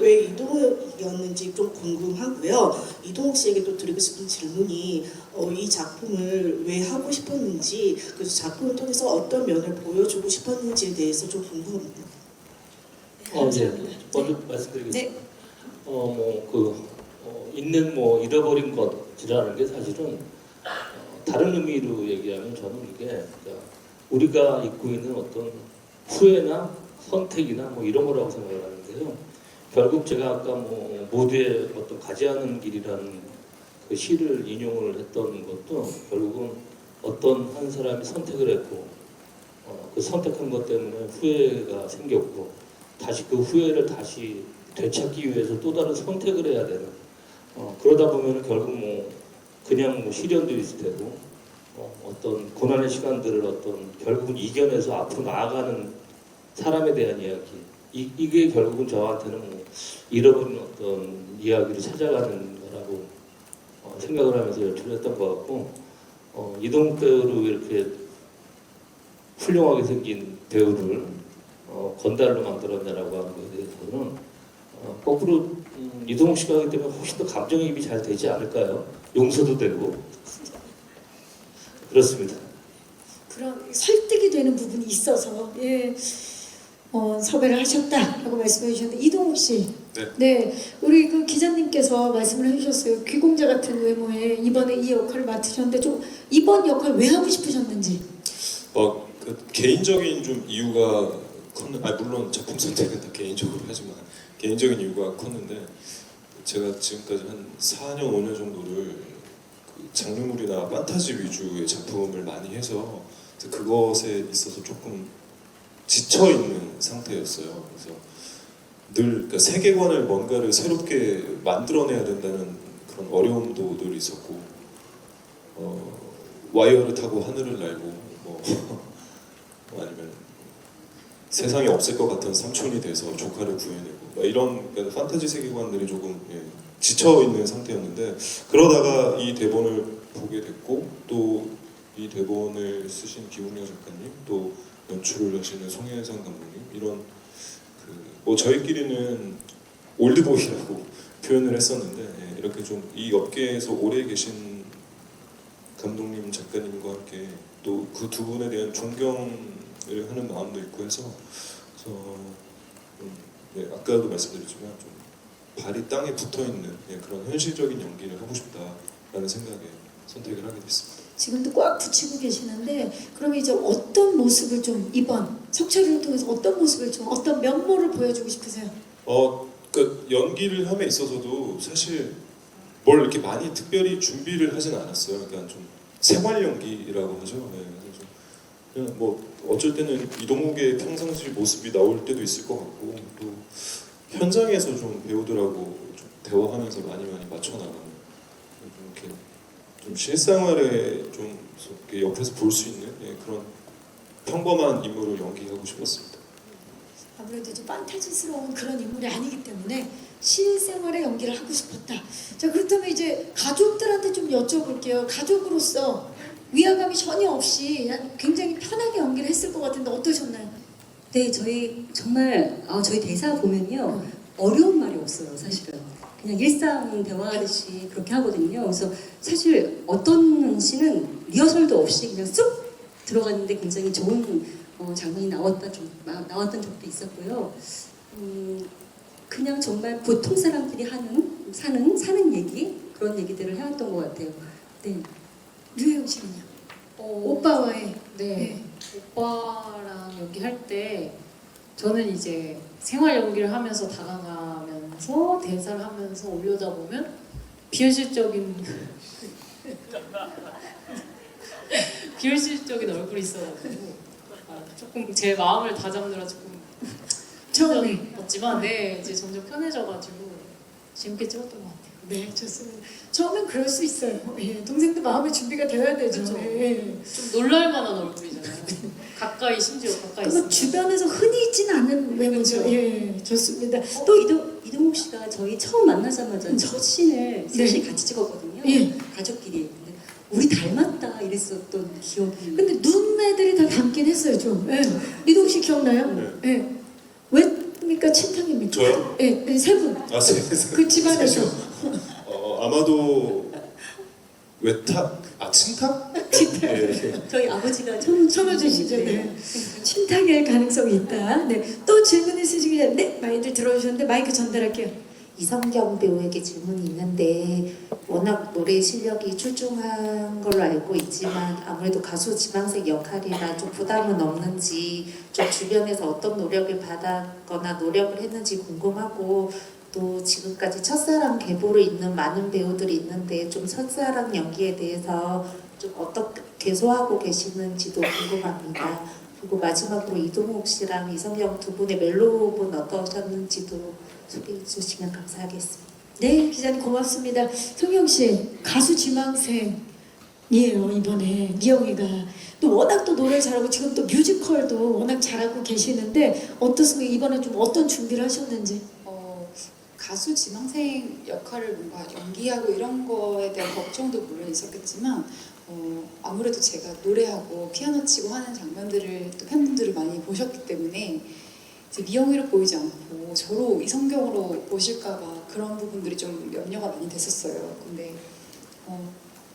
왜 이동욱이었는지 좀 궁금하고요. 이동욱 씨에게 또 드리고 싶은 질문이 이 작품을 왜 하고 싶었는지 그래서 작품을 통해서 어떤 면을 보여주고 싶었는지에 대해서 좀 궁금합니다. 예. 먼저 말씀드리겠습니다. 있는 잃어버린 것이라는 게 사실은 다른 의미로 얘기하면 저는 이게 그러니까 우리가 입고 있는 어떤 후회나 선택이나 이런 거라고 생각을 하는데요. 결국 제가 아까 모두의 어떤 가지 않은 길이라는 그 시를 인용을 했던 것도 결국은 어떤 한 사람이 선택을 했고 그 선택한 것 때문에 후회가 생겼고 다시 그 후회를 다시 되찾기 위해서 또 다른 선택을 해야 되는 그러다 보면 결국 그냥 시련도 있을 테고 어떤 고난의 시간들을 결국은 이겨내서 앞으로 나아가는 사람에 대한 이야기 이게 결국은 저한테는 잃어버린 어떤 이야기를 찾아가는 거라고 생각을 하면서 연출을 했던 것 같고 이동욱 배우로 이렇게 훌륭하게 생긴 배우를 건달로 만들었냐라고 하는 것에 대해서는 거꾸로 이동욱 씨가 하기 때문에 훨씬 더 감정이입이 잘 되지 않을까요? 용서도 되고 그렇습니다. 그런 설득이 되는 부분이 있어서 섭외를 하셨다라고 말씀해 주셨는데 이동욱 씨, 네. 우리 그 기자님께서 말씀을 해주셨어요. 귀공자 같은 외모에 이번에 이 역할을 맡으셨는데 좀 이번 역할 왜 하고 싶으셨는지. 그 개인적인 좀 이유가 물론 작품 선택은 다 개인적으로 하지만 개인적인 이유가 컸는데 제가 지금까지 한 4년 5년 정도를 그 장르물이나 판타지 위주의 작품을 많이 해서 그것에 있어서 조금 지쳐 있는 상태였어요. 그래서 늘 그러니까 세계관을 뭔가를 새롭게 만들어내야 된다는 그런 어려움도 늘 있었고 와이어를 타고 하늘을 날고 아니면 세상에 없을 것 같은 삼촌이 돼서 조카를 구해내고 이런 그러니까 판타지 세계관들이 조금 지쳐 있는 상태였는데 그러다가 이 대본을 보게 됐고 또 이 대본을 쓰신 기훈여 작가님 또 연출을 하시는 송혜상 감독님 이런 저희끼리는 올드보이라고 표현을 했었는데 이렇게 좀 이 업계에서 오래 계신 감독님 작가님과 함께 또 그 두 분에 대한 존경을 하는 마음도 있고 해서 아까도 말씀드렸지만 좀 발이 땅에 붙어 있는 그런 현실적인 연기를 하고 싶다라는 생각에 선택을 하게 됐습니다. 지금도 꽉 붙이고 계시는데 그럼 이제 어떤 모습을 좀 이번 석철이를 통해서 어떤 모습을 좀 어떤 면모를 보여주고 싶으세요? 그 연기를 함에 있어서도 사실 뭘 이렇게 많이 특별히 준비를 하진 않았어요. 그러니까 좀 생활 연기라고 하죠. 그래서 그냥 뭐 어쩔 때는 이동욱의 평상시 모습이 나올 때도 있을 것 같고 또 현장에서 좀 배우들하고 좀 대화하면서 많이 맞춰나가는 이렇게 좀 실생활에 좀 이렇게 옆에서 볼 수 있는 그런 평범한 인물을 연기하고 싶었습니다. 아무래도 이제 판타지스러운 그런 인물이 아니기 때문에 실생활의 연기를 하고 싶었다. 자, 그렇다면 이제 가족들한테 좀 여쭤볼게요. 가족으로서 위화감이 전혀 없이 굉장히 편하게 연기를 했을 것 같은데 어떠셨나요? 네, 저희 정말 저희 대사 보면요 어려운 말이 없어요, 사실은. 그냥 일상 대화하듯이 그렇게 하거든요. 그래서 사실 어떤 씬은 리허설도 없이 그냥 쑥 들어갔는데 굉장히 좋은 장면이 나왔던 적도 있었고요. 그냥 정말 보통 사람들이 사는 얘기 그런 얘기들을 해왔던 것 같아요. 네. 류혜영 씨는요? 오빠와의 네. 오빠랑 연기할 때 저는 이제 생활 연기를 하면서 다가가면서 대사를 하면서 올려다 보면 비현실적인 얼굴이 있어가지고 조금 제 마음을 다잡느라 조금 힘들었지만 이제 점점 편해져가지고 재밌게 찍었던 것 같아요. 네, 좋습니다. 처음엔 그럴 수 있어요. 동생도 마음의 준비가 되어야 되죠. 그렇죠. 좀 놀랄만한 얼굴이잖아요. 심지어 가까이 그거 있으면. 주변에서 흔히 있지는 않은 외모죠. 그렇죠. 좋습니다. 또 이동욱 씨가 저희 처음 만나자마자 첫 씬을 셋이 같이 찍었거든요. 가족끼리. 근데 우리 닮았다 이랬었던 기억이. 근데 눈매들이 다 닮긴 했어요, 좀. 이동욱 씨 기억나요? 왜입니까? 친탁입니까? 저요? 세 분. 그 집안에서. 아마도 외탁? 친탁? 저희 아버지가 쳐봐주시죠. 친탁일 가능성이 있다. 또 질문 있으시길래 많이들 들어주셨는데 마이크 전달할게요. 이성경 배우에게 질문이 있는데 워낙 노래 실력이 출중한 걸로 알고 있지만 아무래도 가수 지망생 역할이라 좀 부담은 없는지 좀 주변에서 어떤 노력을 받았거나 노력을 했는지 궁금하고 또 지금까지 첫사랑 계보로 있는 많은 배우들이 있는데 좀 첫사랑 연기에 대해서 좀 어떻게 소화하고 계시는지도 궁금합니다. 그리고 마지막으로 이동욱 씨랑 이성경 두 분의 멜로는 어떠셨는지도 소개해 주시면 감사하겠습니다. 네, 기자님 고맙습니다. 성경 씨, 가수 지망생이에요 이번에 미영이가. 또 워낙 또 노래 잘하고 지금 또 뮤지컬도 워낙 잘하고 계시는데 어떻습니까? 이번에 좀 어떤 준비를 하셨는지. 가수 지망생 역할을 뭔가 연기하고 이런 거에 대한 걱정도 물론 있었겠지만 아무래도 제가 노래하고 피아노 치고 하는 장면들을 또 팬분들이 많이 보셨기 때문에 이제 미영이로 보이지 않고 저로 이성경으로 보실까봐 그런 부분들이 좀 염려가 많이 됐었어요. 근데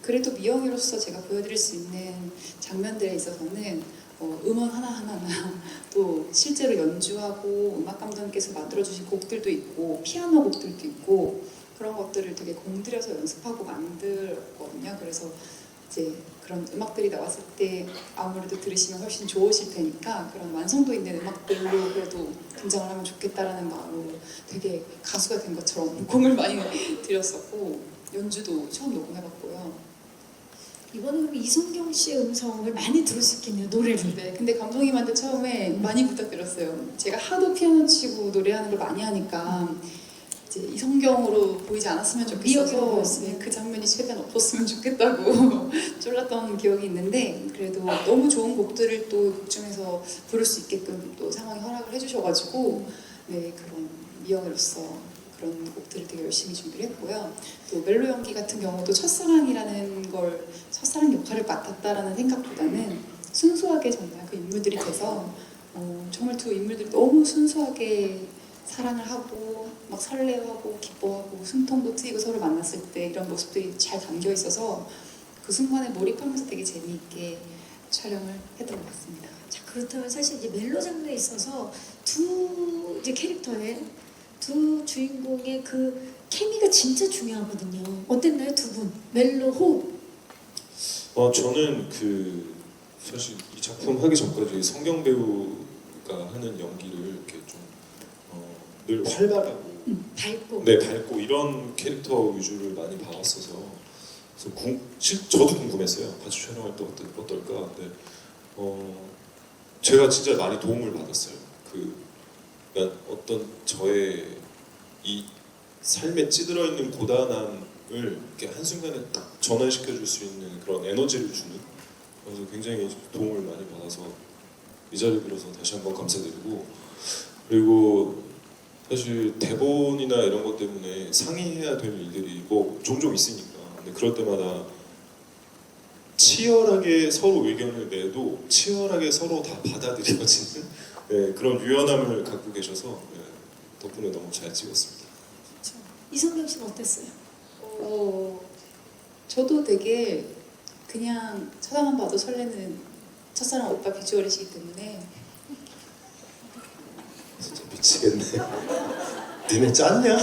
그래도 미영이로서 제가 보여드릴 수 있는 장면들에 있어서는 음원 하나하나나 또 실제로 연주하고 음악 감독님께서 만들어주신 곡들도 있고 피아노 곡들도 있고 그런 것들을 되게 공들여서 연습하고 만들었거든요. 그래서 이제 그런 음악들이 나왔을 때 아무래도 들으시면 훨씬 좋으실 테니까 그런 완성도 있는 음악들로 그래도 등장을 하면 좋겠다라는 마음으로 되게 가수가 된 것처럼 공을 많이 들였었고 연주도 처음 녹음해봤고요. 이번에 그럼 이성경 씨의 음성을 많이 들을 수 있겠네요, 노래를. 네, 근데 감독님한테 처음에 많이 부탁드렸어요. 제가 하도 피아노 치고 노래하는 걸 많이 하니까 이제 이성경으로 보이지 않았으면 미역으로 좋겠어서 보였어요. 그 장면이 최대한 없었으면 좋겠다고 쫄랐던 기억이 있는데 그래도 너무 좋은 곡들을 또 곡 중에서 부를 수 있게끔 또 상황이 허락을 해주셔가지고 네 그런 미역으로서 그런 곡들을 되게 열심히 준비를 했고요. 또 멜로 연기 같은 경우도 첫사랑 역할을 맡았다라는 생각보다는 순수하게 정말 그 인물들이 돼서 정말 두 인물들이 너무 순수하게 사랑을 하고 막 설레하고 기뻐하고 숨통도 트이고 서로 만났을 때 이런 모습들이 잘 담겨 있어서 그 순간에 몰입하면서 되게 재미있게 촬영을 했던 것 같습니다. 자, 그렇다면 사실 이제 멜로 장르에 있어서 두 이제 캐릭터의 두 주인공의 그 케미가 진짜 중요하거든요. 어땠나요, 두 분? 멜로 호흡. 저는 사실 이 작품 하기 전까지 성경 배우가 하는 연기를 이렇게 좀 늘 활발하고 밝고. 네 밝고 이런 캐릭터 위주를 많이 봐왔어서 그래서 저도 궁금했어요. 같이 촬영할 때 어떨까. 근데 제가 진짜 많이 도움을 받았어요. 그러니까 어떤 저의 이 삶에 찌들어 있는 고단함을 이렇게 한순간에 딱 전환시켜 줄 수 있는 그런 에너지를 주는 그래서 굉장히 도움을 많이 받아서 이 자리 빌어서 다시 한번 감사드리고 그리고 사실 대본이나 이런 것 때문에 상의해야 될 일들이 뭐 종종 있으니까 근데 그럴 때마다 치열하게 서로 의견을 내도 치열하게 서로 다 받아들여지는 네, 그런 유연함을 갖고 계셔서 네, 덕분에 너무 잘 찍었습니다. 이성경 씨는 어땠어요? 저도 되게 그냥 쳐다만 봐도 설레는 첫사랑 오빠 비주얼이시기 때문에 진짜 미치겠네. 니네 짰냐?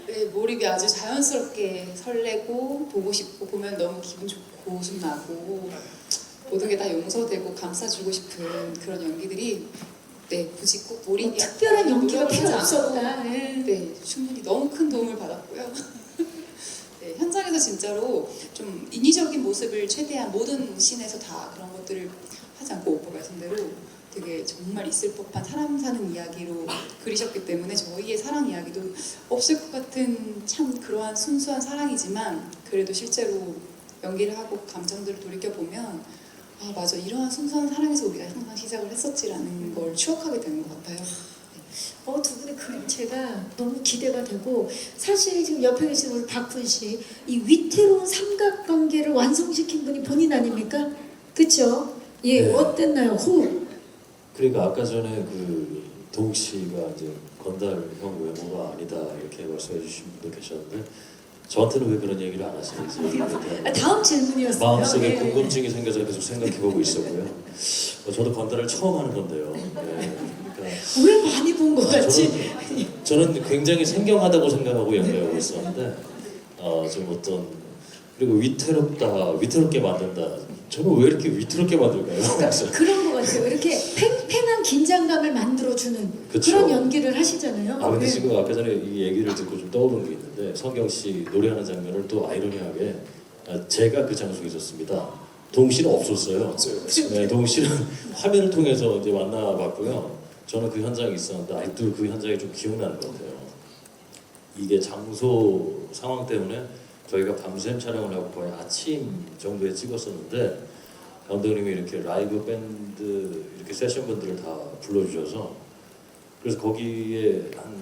네, 몰입이 아주 자연스럽게 설레고 보고 싶고 보면 너무 기분 좋고 웃음 나고 모든 게 다 용서되고 감싸주고 싶은 그런 연기들이 네 굳이 꼭 몰입이 특별한 연기가 노력을 필요 하지 않아도 없었다. 네 충분히 너무 큰 도움을 받았고요. 네, 현장에서 진짜로 좀 인위적인 모습을 최대한 모든 씬에서 다 그런 것들을 하지 않고 오빠 말씀대로 되게 정말 있을 법한 사람 사는 이야기로 그리셨기 때문에 저희의 사랑 이야기도 없을 것 같은 참 그러한 순수한 사랑이지만 그래도 실제로 연기를 하고 감정들을 돌이켜보면 아 맞아 이러한 순수한 사랑에서 우리가 항상 시작을 했었지라는 걸 추억하게 되는 것 같아요. 두 분의 그림체가 너무 기대가 되고 사실 지금 옆에 계신 우리 박훈 씨 이 위태로운 삼각관계를 완성시킨 분이 본인 아닙니까? 그렇죠? 예, 네. 어땠나요? 호흡. 그러니까 아까 전에 동욱 씨가 이제 건달 형 외모가 아니다 이렇게 말씀해 주신 분도 계셨는데 저한테는 왜 그런 얘기를 안 하시는지 다음 질문이었어요. 마음속에 네. 궁금증이 생겨서 계속 생각해보고 있었고요. 저도 건달을 처음 하는 건데요. 네, 그러니까 왜 많이 본 것 같지? 저는 굉장히 생경하다고 생각하고 연기하고 있었는데 좀 그리고 위태롭게 만든다. 저는 왜 이렇게 위태롭게 만들까요? 그래서 그런 것 같아요. 이렇게 팽팽한 긴장감을 만들어주는 그쵸. 그런 연기를 하시잖아요. 근데 네. 지금 아까 전에 이 얘기를 듣고 좀 떠오른 게 있는데 성경 씨 노래하는 장면을 또 아이러니하게 제가 그 장소에 있었습니다. 동욱 씨는 없었어요. 네, 동욱 씨는 화면을 통해서 이제 만나봤고요. 저는 그 현장에 있었는데 아직도 그 현장이 좀 기억나는 것 같아요. 이게 장소 상황 때문에 저희가 밤샘 촬영을 하고 거의 아침 정도에 찍었었는데 감독님이 이렇게 라이브 밴드 이렇게 세션 분들을 다 불러주셔서 그래서 거기에 한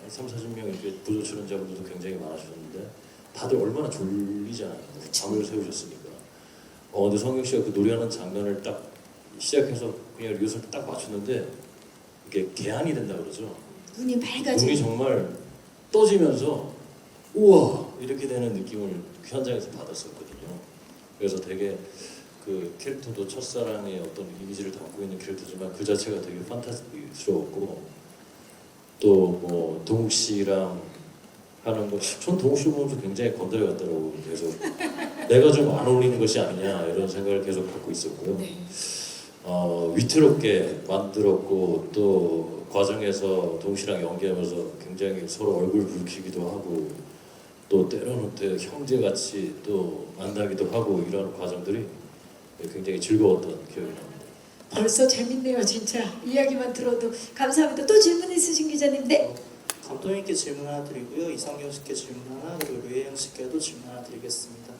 40명 이렇게 부조 출연자분들도 굉장히 많으셨는데 다들 얼마나 졸리잖아요. 잠을 새우셨으니까. 근데 성경 씨가 그 노래하는 장면을 딱 시작해서 그냥 리허설 딱 맞췄는데 이게 개안이 된다 그러죠. 눈이 맑아지고 눈이 정말 떠지면서 우와 이렇게 되는 느낌을 그 현장에서 받았었거든요. 그래서 되게 그 캐릭터도 첫사랑의 어떤 이미지를 담고 있는 캐릭터지만 그 자체가 되게 판타지스러웠고 또 뭐 동욱 씨랑 하는 거, 전 동욱 씨 보면서 굉장히 건드려 같더라고. 계속 내가 좀 안 어울리는 것이 아니냐 이런 생각을 계속 갖고 있었고요. 위태롭게 만들었고 또 과정에서 동욱 씨랑 연기하면서 굉장히 서로 얼굴 붉히기도 하고 또 때로는 또 형제같이 또 만나기도 하고 이런 과정들이 굉장히 즐거웠던 기억이 납니다. 벌써 재밌네요, 진짜. 이야기만 들어도 감사합니다. 또 질문 있으신 기자님? 네. 감독님께 질문 하나 드리고요. 이성경 씨께 질문 하나, 그리고 류혜영 씨께도 질문 하나 드리겠습니다.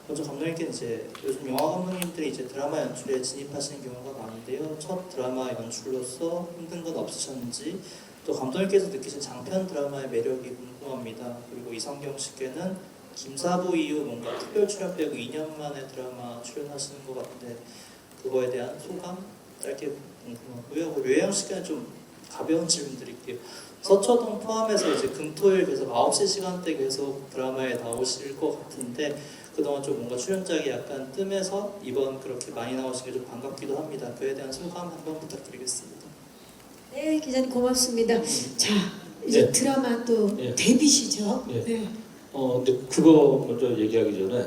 먼저 감독님께 이제 요즘 영화 감독님들이 이제 드라마 연출에 진입하시는 경우가 많은데요. 첫 드라마 연출로서 힘든 건 없으셨는지, 또 감독님께서 느끼신 장편 드라마의 매력이 궁금합니다. 그리고 이성경 씨께는 김사부 이후 뭔가 특별 출연 빼고 2년 만에 드라마 출연하시는 것 같은데 그거에 대한 소감 짧게 궁금하고요. 그리고 류혜영 씨께는 좀 가벼운 질문 드릴게요. 서초동 포함해서 이제 금토일 계속 9시 시간대 계속 드라마에 나오실 것 같은데 그동안 좀 뭔가 출연작이 약간 뜸해서 이번 그렇게 많이 나오신 게 좀 반갑기도 합니다. 그에 대한 소감 한번 부탁드리겠습니다. 네, 기자님 고맙습니다. 자, 이제 네. 드라마 또 네. 데뷔시죠? 네. 네. 근데 그거 먼저 얘기하기 전에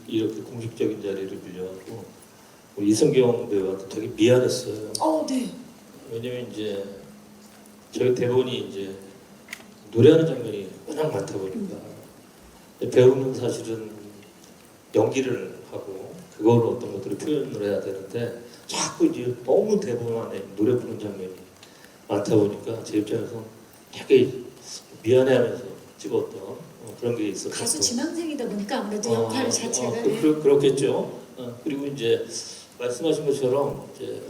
이렇게 공식적인 자리를 빌려갖고 우리 이성경 배우한테 되게 미안했어요. 네. 왜냐면 이제 저희 대본이 이제 노래하는 장면이 워낙 많다 보니까 배우는 사실은 연기를 하고 그걸로 어떤 것들을 표현을 해야 되는데 자꾸 이제 너무 대본 안에 노래 부르는 장면이 많다 보니까 제 입장에서 되게 미안해하면서 찍었던 그런 게 있었고 가수 지망생이다 보니까 아무래도 역할 자체가 그렇겠죠. 그리고 이제 말씀하신 것처럼 이제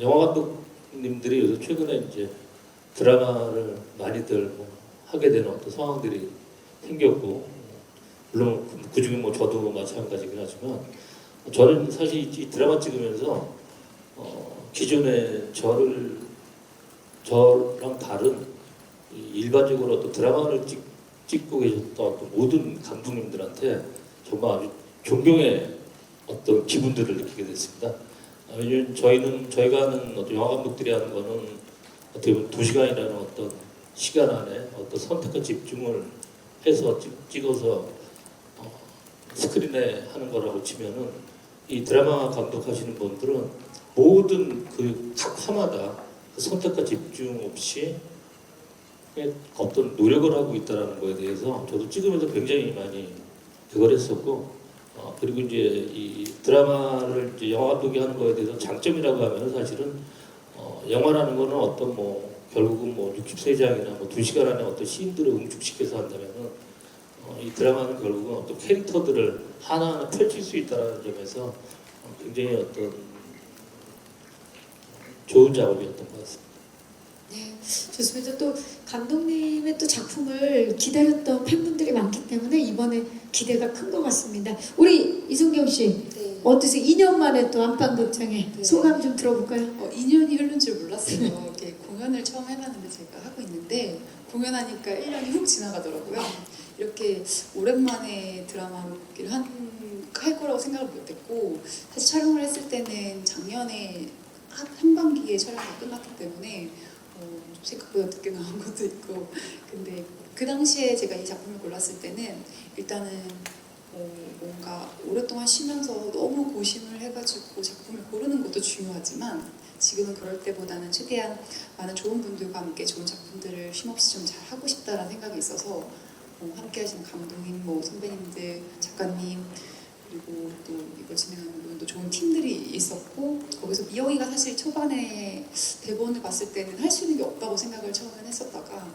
영화 감독님들이 요새 최근에 이제 드라마를 많이들 하게 되는 어떤 상황들이 생겼고 물론 그중에 뭐 저도 마찬가지긴 하지만 저는 사실 이 드라마 찍으면서 기존에 저랑 다른 일반적으로 어떤 드라마를 찍고 계셨던 어떤 모든 감독님들한테 정말 아주 존경의 어떤 기분들을 느끼게 됐습니다. 왜냐면 저희가 하는 어떤 영화 감독들이 하는 거는 어떻게 보면 2시간이라는 어떤 시간 안에 어떤 선택과 집중을 해서 찍어서 스크린에 하는 거라고 치면은 이 드라마 감독하시는 분들은 모든 그 각 화마다 그 선택과 집중 없이 어떤 노력을 하고 있다는 거에 대해서 저도 찍으면서 굉장히 많이 그걸 했었고 그리고 이제 이 드라마를 이제 영화 감독이 하는 거에 대해서 장점이라고 하면 사실은 영화라는 거는 어떤 뭐 결국은 뭐 60세장이나 뭐 2시간 안에 어떤 시인들을 응축시켜서 한다면은 이 드라마는 결국은 어떤 캐릭터들을 하나하나 펼칠 수 있다는 점에서 굉장히 어떤 좋은 작업이었던 것 같습니다. 네, 좋습니다. 또 감독님의 또 작품을 기다렸던 팬분들이 많기 때문에 이번에 기대가 큰 것 같습니다. 우리 이성경 씨 네. 어떠세요? 2년 만에 또 안방극장에 네. 소감 좀 들어볼까요? 2년이 흐른 줄 몰랐어요. 이렇게 공연을 처음 해봤는데 제가 하고 있는데 공연하니까 1년이 훅 지나가더라고요. 이렇게 오랜만에 드라마를 할 거라고 생각을 못했고 사실 촬영을 했을 때는 작년에 한반기에 촬영이 끝났기 때문에 생각보다 늦게 나온 것도 있고 근데 그 당시에 제가 이 작품을 골랐을 때는 일단은 뭔가 오랫동안 쉬면서 너무 고심을 해가지고 작품을 고르는 것도 중요하지만 지금은 그럴 때보다는 최대한 많은 좋은 분들과 함께 좋은 작품들을 쉼없이 좀 잘 하고 싶다라는 생각이 있어서 함께 하시는 감독님, 선배님들, 작가님 그리고 또 이거 진행하는 분도 좋은 팀들이 있었고 거기서 미영이가 사실 초반에 대본을 봤을 때는 할 수 있는 게 없다고 생각을 처음엔 했었다가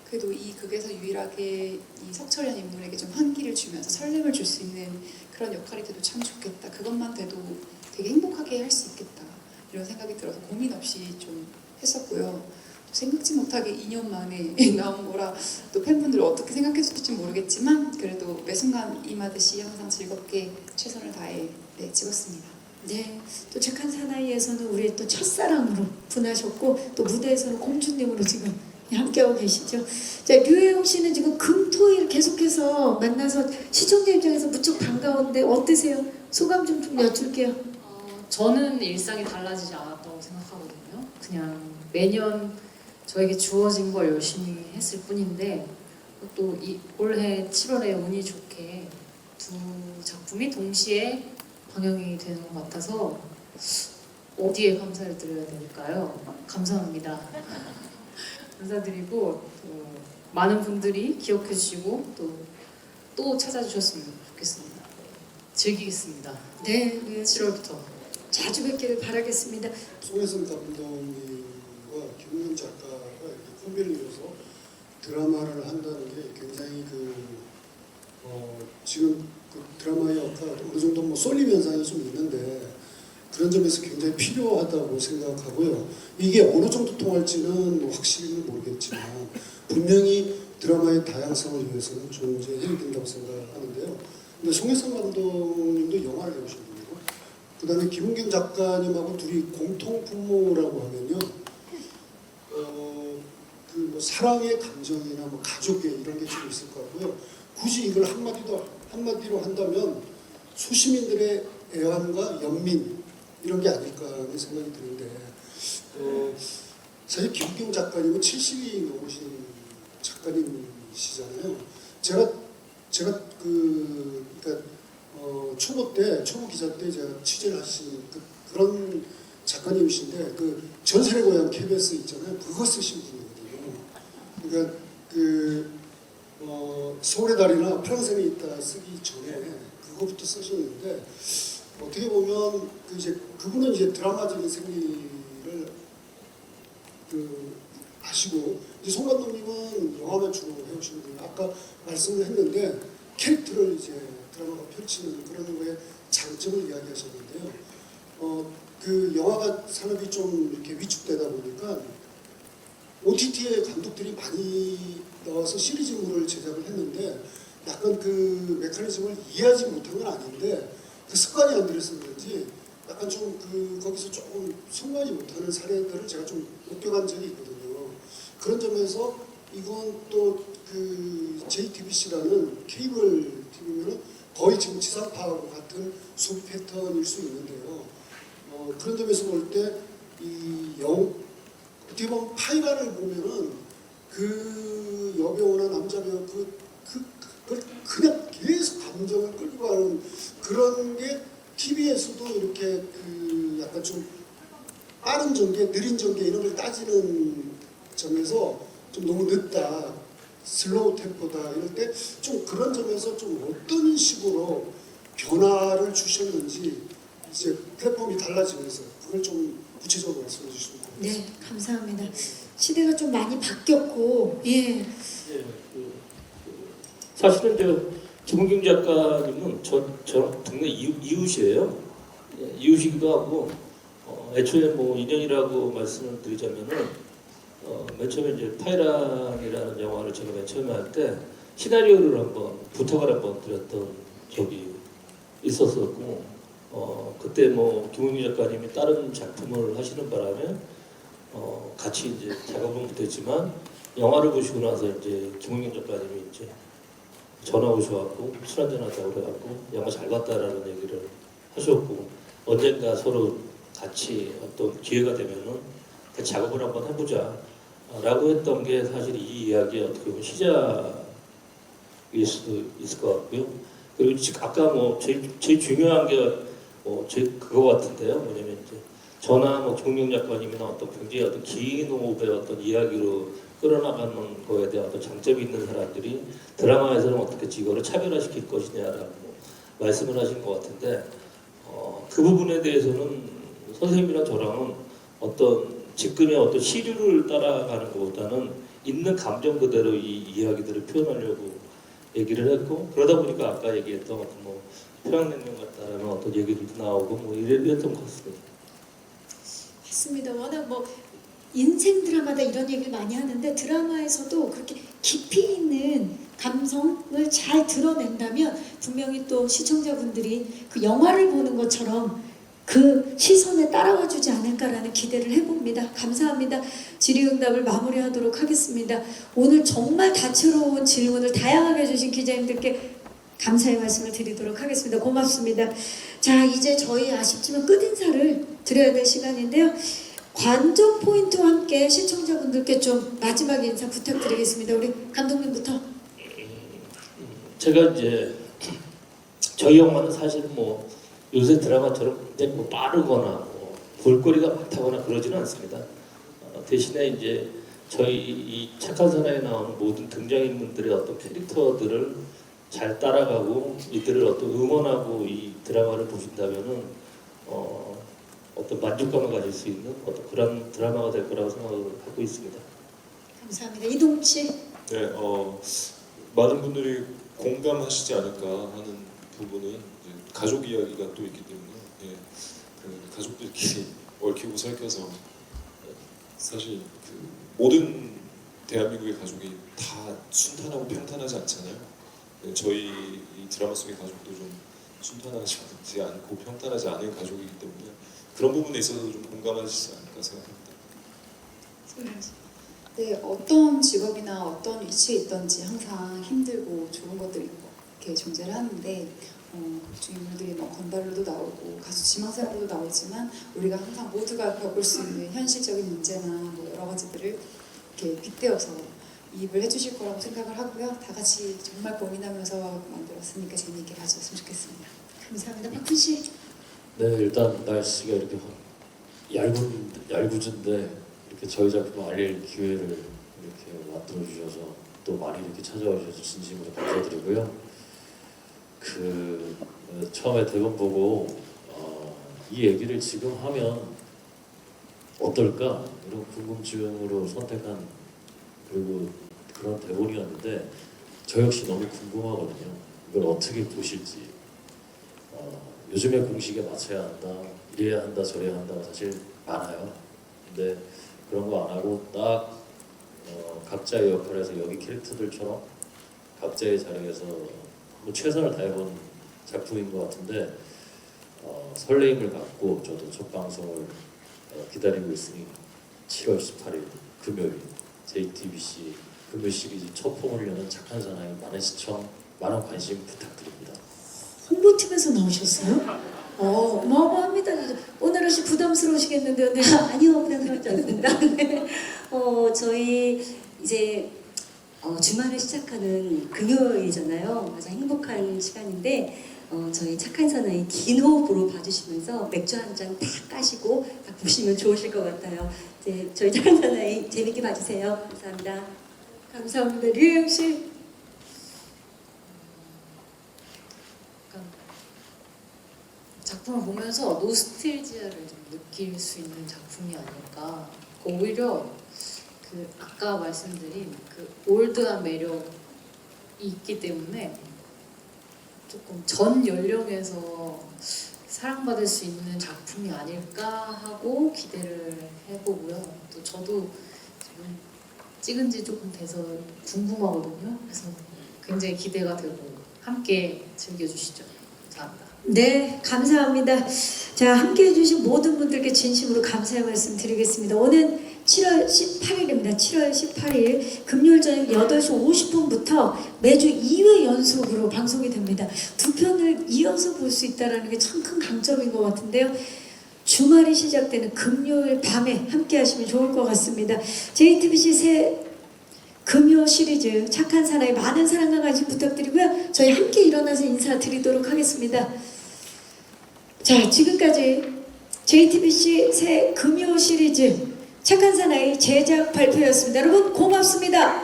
그래도 이 극에서 유일하게 이 석철이라는 인물에게 좀 환기를 주면서 설렘을 줄 수 있는 그런 역할이 돼도 참 좋겠다. 그것만 돼도 되게 행복하게 할 수 있겠다. 이런 생각이 들어서 고민 없이 좀 했었고요. 생각지 못하게 2년 만에 나온 거라 또 팬분들이 어떻게 생각했을지 모르겠지만 그래도 매 순간 임하듯이 항상 즐겁게 최선을 다해 찍었습니다. 네, 또 착한 사나이에서는 우리의 또 첫사랑으로 분하셨고 또 무대에서는 공주님으로 지금 함께하고 계시죠. 자, 류혜영 씨는 지금 금토일 계속해서 만나서 시청자 입장에서 무척 반가운데 어떠세요? 소감 좀 여쭐게요. 저는 일상이 달라지지 않았다고 생각하거든요. 그냥 매년 저에게 주어진 걸 열심히 했을 뿐인데 또 올해 7월에 운이 좋게 두 작품이 동시에 방영이 되는 것 같아서 어디에 감사를 드려야 될까요? 감사합니다. 감사드리고 또 많은 분들이 기억해 주시고 또 찾아주셨으면 좋겠습니다. 즐기겠습니다. 네, 네. 7월부터. 자주 뵙기를 바라겠습니다. 송혜선 감독님과 김웅현 작가가 이렇게 콤비를 이뤄서 드라마를 한다는 게 굉장히 지금 그 드라마의 역할 어느 정도 뭐 쏠림 현상이 좀 있는데 그런 점에서 굉장히 필요하다고 생각하고요. 이게 어느 정도 통할지는 확실히는 모르겠지만 분명히 드라마의 다양성을 위해서는 존재해야 된다고 생각하는데요. 근데 송혜선 감독님도 영화를 해오신 분이고 그 다음에 김웅경 작가님하고 둘이 공통 분모라고 하면요. 뭐 사랑의 감정이나 뭐 가족의 이런 게 좀 있을 것 같고요. 굳이 이걸 한마디로 한다면 소시민들의 애환과 연민 이런 게 아닐까 하는 생각이 드는데 사실 김웅경 작가님은 70이 넘으신 작가님이시잖아요. 제가 그러니까 초보 기자 때 제가 취재를 하신 그런 작가님이신데 그 전설의 고향 KBS 있잖아요. 그거 쓰신 분이거든요. 그러니까 서울의 달이나 프랑스에 있다 쓰기 전에 그거부터 쓰셨는데 어떻게 보면 그분은 이제 드라마적인 생리를 아시고 이제 송 감독님은 영화만 주로 해오시는 분이 아까 말씀을 했는데 캐릭터를 이제 드라마가 펼치는 그런 거에 장점을 이야기하셨는데요. 그 영화가 산업이 좀 이렇게 위축되다 보니까 OTT에 감독들이 많이 나와서 시리즈물을 제작을 했는데 약간 그 메커니즘을 이해하지 못한 건 아닌데 그 습관이 안 들어서 그런지 약간 좀 거기서 조금 성공하지 못하는 사례들을 제가 좀 목격한 적이 있거든요. 그런 점에서 이건 또 그 JTBC라는 케이블 TV면은 거의 지금 지상파하고 같은 소비 패턴일 수 있는데요. 그런 점에서 볼 때 어떻게 보면 파이라를 보면은 그 여배우나 남자 배우 그걸 그냥 계속 감정을 끌고 가는 그런 게 TV에서도 이렇게 약간 좀 빠른 전개, 느린 전개 이런 걸 따지는 점에서 좀 너무 늦다, 슬로우 템포다 이럴 때 좀 그런 점에서 좀 어떤 식으로 변화를 주셨는지 이제 플랫폼이 달라지면서 그걸 좀 구체적으로 말씀해 주시면 고맙습니다. 네, 감사합니다. 시대가 좀 많이 바뀌었고, 예. 사실은 김웅경 작가님은 저랑 동네 이웃이에요. 이웃이기도 하고 애초에 뭐 인연이라고 말씀을 드리자면은 맨 처음에 이제 파이란이라는 영화를 제가 맨 처음에 할 때 시나리오를 한번 부탁을 한번 드렸던 적이 있었었고 그때 뭐 김웅경 작가님이 다른 작품을 하시는 바람에 같이 이제 작업은 못했지만 영화를 보시고 나서 이제 김웅경 작가님이 이제 전화 오셔갖고 술 한잔 하자고 그래갖고 영화 잘 봤다라는 얘기를 하셨고 언젠가 서로 같이 어떤 기회가 되면은 같이 작업을 한번 해보자 라고 했던 게 사실 이 이야기의 어떻게 보면 시작일 수도 있을 것 같고요. 그리고 아까 뭐 제일 중요한 게 그거 같은데요. 뭐냐면 이제 저나 뭐 김웅경 작가님이나 어떤 굉장히 어떤 긴 호흡의 어떤 이야기로 끌어나가는 거에 대한 어떤 장점이 있는 사람들이 드라마에서는 어떻게 이거를 차별화시킬 것이냐라고 말씀을 하신 것 같은데 그 부분에 대해서는 선생님이랑 저랑은 어떤 지금의 어떤 시류를 따라가는 것보다는 있는 감정 그대로 이 이야기들을 표현하려고 얘기를 했고 그러다 보니까 아까 얘기했던 어떤 뭐 평양냉면 같다라는 어떤 얘기들도 나오고 뭐 이랬던 것 같습니다. 맞습니다. 워낙 뭐 인생 드라마다 이런 얘기를 많이 하는데 드라마에서도 그렇게 깊이 있는 감성을 잘 드러낸다면 분명히 또 시청자분들이 그 영화를 보는 것처럼 그 시선에 따라와 주지 않을까라는 기대를 해봅니다. 감사합니다. 질의응답을 마무리하도록 하겠습니다. 오늘 정말 다채로운 질문을 다양하게 해주신 기자님들께 감사의 말씀을 드리도록 하겠습니다. 고맙습니다. 자, 이제 저희 아쉽지만 끝인사를 드려야 될 시간인데요. 관전 포인트와 함께 시청자분들께 좀 마지막 인사 부탁드리겠습니다. 우리 감독님부터. 제가 이제 저희 영화는 사실 뭐 요새 드라마처럼 굉장히 뭐 빠르거나 뭐 볼거리가 많다거나 그러지는 않습니다. 대신에 이제 저희 이 착한 사나이에 나오는 모든 등장인물들의 어떤 캐릭터들을 잘 따라가고 이들을 어떤 응원하고 이 드라마를 보신다면은 어떤 만족감을 가질 수 있는 어떤 그런 드라마가 될 거라고 생각을 하고 있습니다. 감사합니다. 이동욱 씨. 네, 많은 분들이 공감하시지 않을까 하는 부분은 이제 가족 이야기가 또 있기 때문에 그 가족들끼리 얽히고 설켜서 사실 그 모든 대한민국의 가족이 다 순탄하고 평탄하지 않잖아요. 저희 이 드라마 속의 가족도 좀 순탄하지 않고 평탄하지 않은 가족이기 때문에 그런 부분에 있어서 좀 공감하시지 않을까 생각합니다. 네, 어떤 직업이나 어떤 위치에 있던지 항상 힘들고 좋은 것들이 이렇게 존재를 하는데 주인물들이 뭐 건달로도 나오고 가수 지망생으로도 나오지만 우리가 항상 모두가 겪을 수 있는 현실적인 문제나 뭐 여러 가지들을 이렇게 빗대어서 이입을 해주실 거라고 생각을 하고요. 다 같이 정말 고민하면서 만들었으니까 재미있게 봐주셨으면 좋겠습니다. 감사합니다. 박훈 씨. 네, 일단 날씨가 이렇게 얄궂은데 이렇게 저희 작품 알릴 기회를 이렇게 만들어 주셔서 또 많이 이렇게 찾아와 주셔서 진심으로 감사드리고요. 처음에 대본 보고 이 얘기를 지금 하면 어떨까 이런 궁금증으로 선택한 그리고 그런 대본이었는데 저 역시 너무 궁금하거든요. 이걸 어떻게 보실지. 요즘에 공식에 맞춰야 한다, 이래야 한다, 저래야 한다가 사실 많아요. 근데 그런 거 안 하고 딱 각자의 역할에서 여기 캐릭터들처럼 각자의 자리에서 뭐 최선을 다해본 작품인 것 같은데 설레임을 갖고 저도 첫 방송을 기다리고 있으니 7월 18일 금요일 JTBC 금요 시리즈 첫 폼을 여는 착한 사나이 많은 시청, 많은 관심 부탁드립니다. 홍보팀에서 나오셨어요? 어마어마합니다. 오늘 혹시 부담스러우시겠는데요. 네. 아니요, 부담스럽지 않습니다. 네. 저희 이제 주말을 시작하는 금요일이잖아요. 가장 행복한 시간인데 저희 착한 사나이 긴 호흡으로 봐주시면서 맥주 한 잔 딱 까시고 딱 보시면 좋으실 것 같아요. 이제 저희 착한 사나이 재밌게 봐주세요. 감사합니다. 감사합니다. 류영 씨. 작품을 보면서 노스텔지아를 좀 느낄 수 있는 작품이 아닐까. 오히려 그 아까 말씀드린 그 올드한 매력이 있기 때문에 조금 전 연령에서 사랑받을 수 있는 작품이 아닐까 하고 기대를 해보고요. 또 저도 지금 찍은 지 조금 돼서 궁금하거든요. 그래서 굉장히 기대가 되고 함께 즐겨주시죠. 감사합니다. 네, 감사합니다. 자, 함께 해주신 모든 분들께 진심으로 감사의 말씀 드리겠습니다. 오늘 7월 18일입니다. 7월 18일 금요일 저녁 8시 50분부터 매주 2회 연속으로 방송이 됩니다. 두 편을 이어서 볼 수 있다는 게 참 큰 강점인 것 같은데요. 주말이 시작되는 금요일 밤에 함께 하시면 좋을 것 같습니다. JTBC 새 금요 시리즈 착한 사나이 많은 사랑과 관심 부탁드리고요. 저희 함께 일어나서 인사드리도록 하겠습니다. 자, 지금까지 JTBC 새 금요 시리즈 착한 사나이 제작 발표였습니다. 여러분 고맙습니다.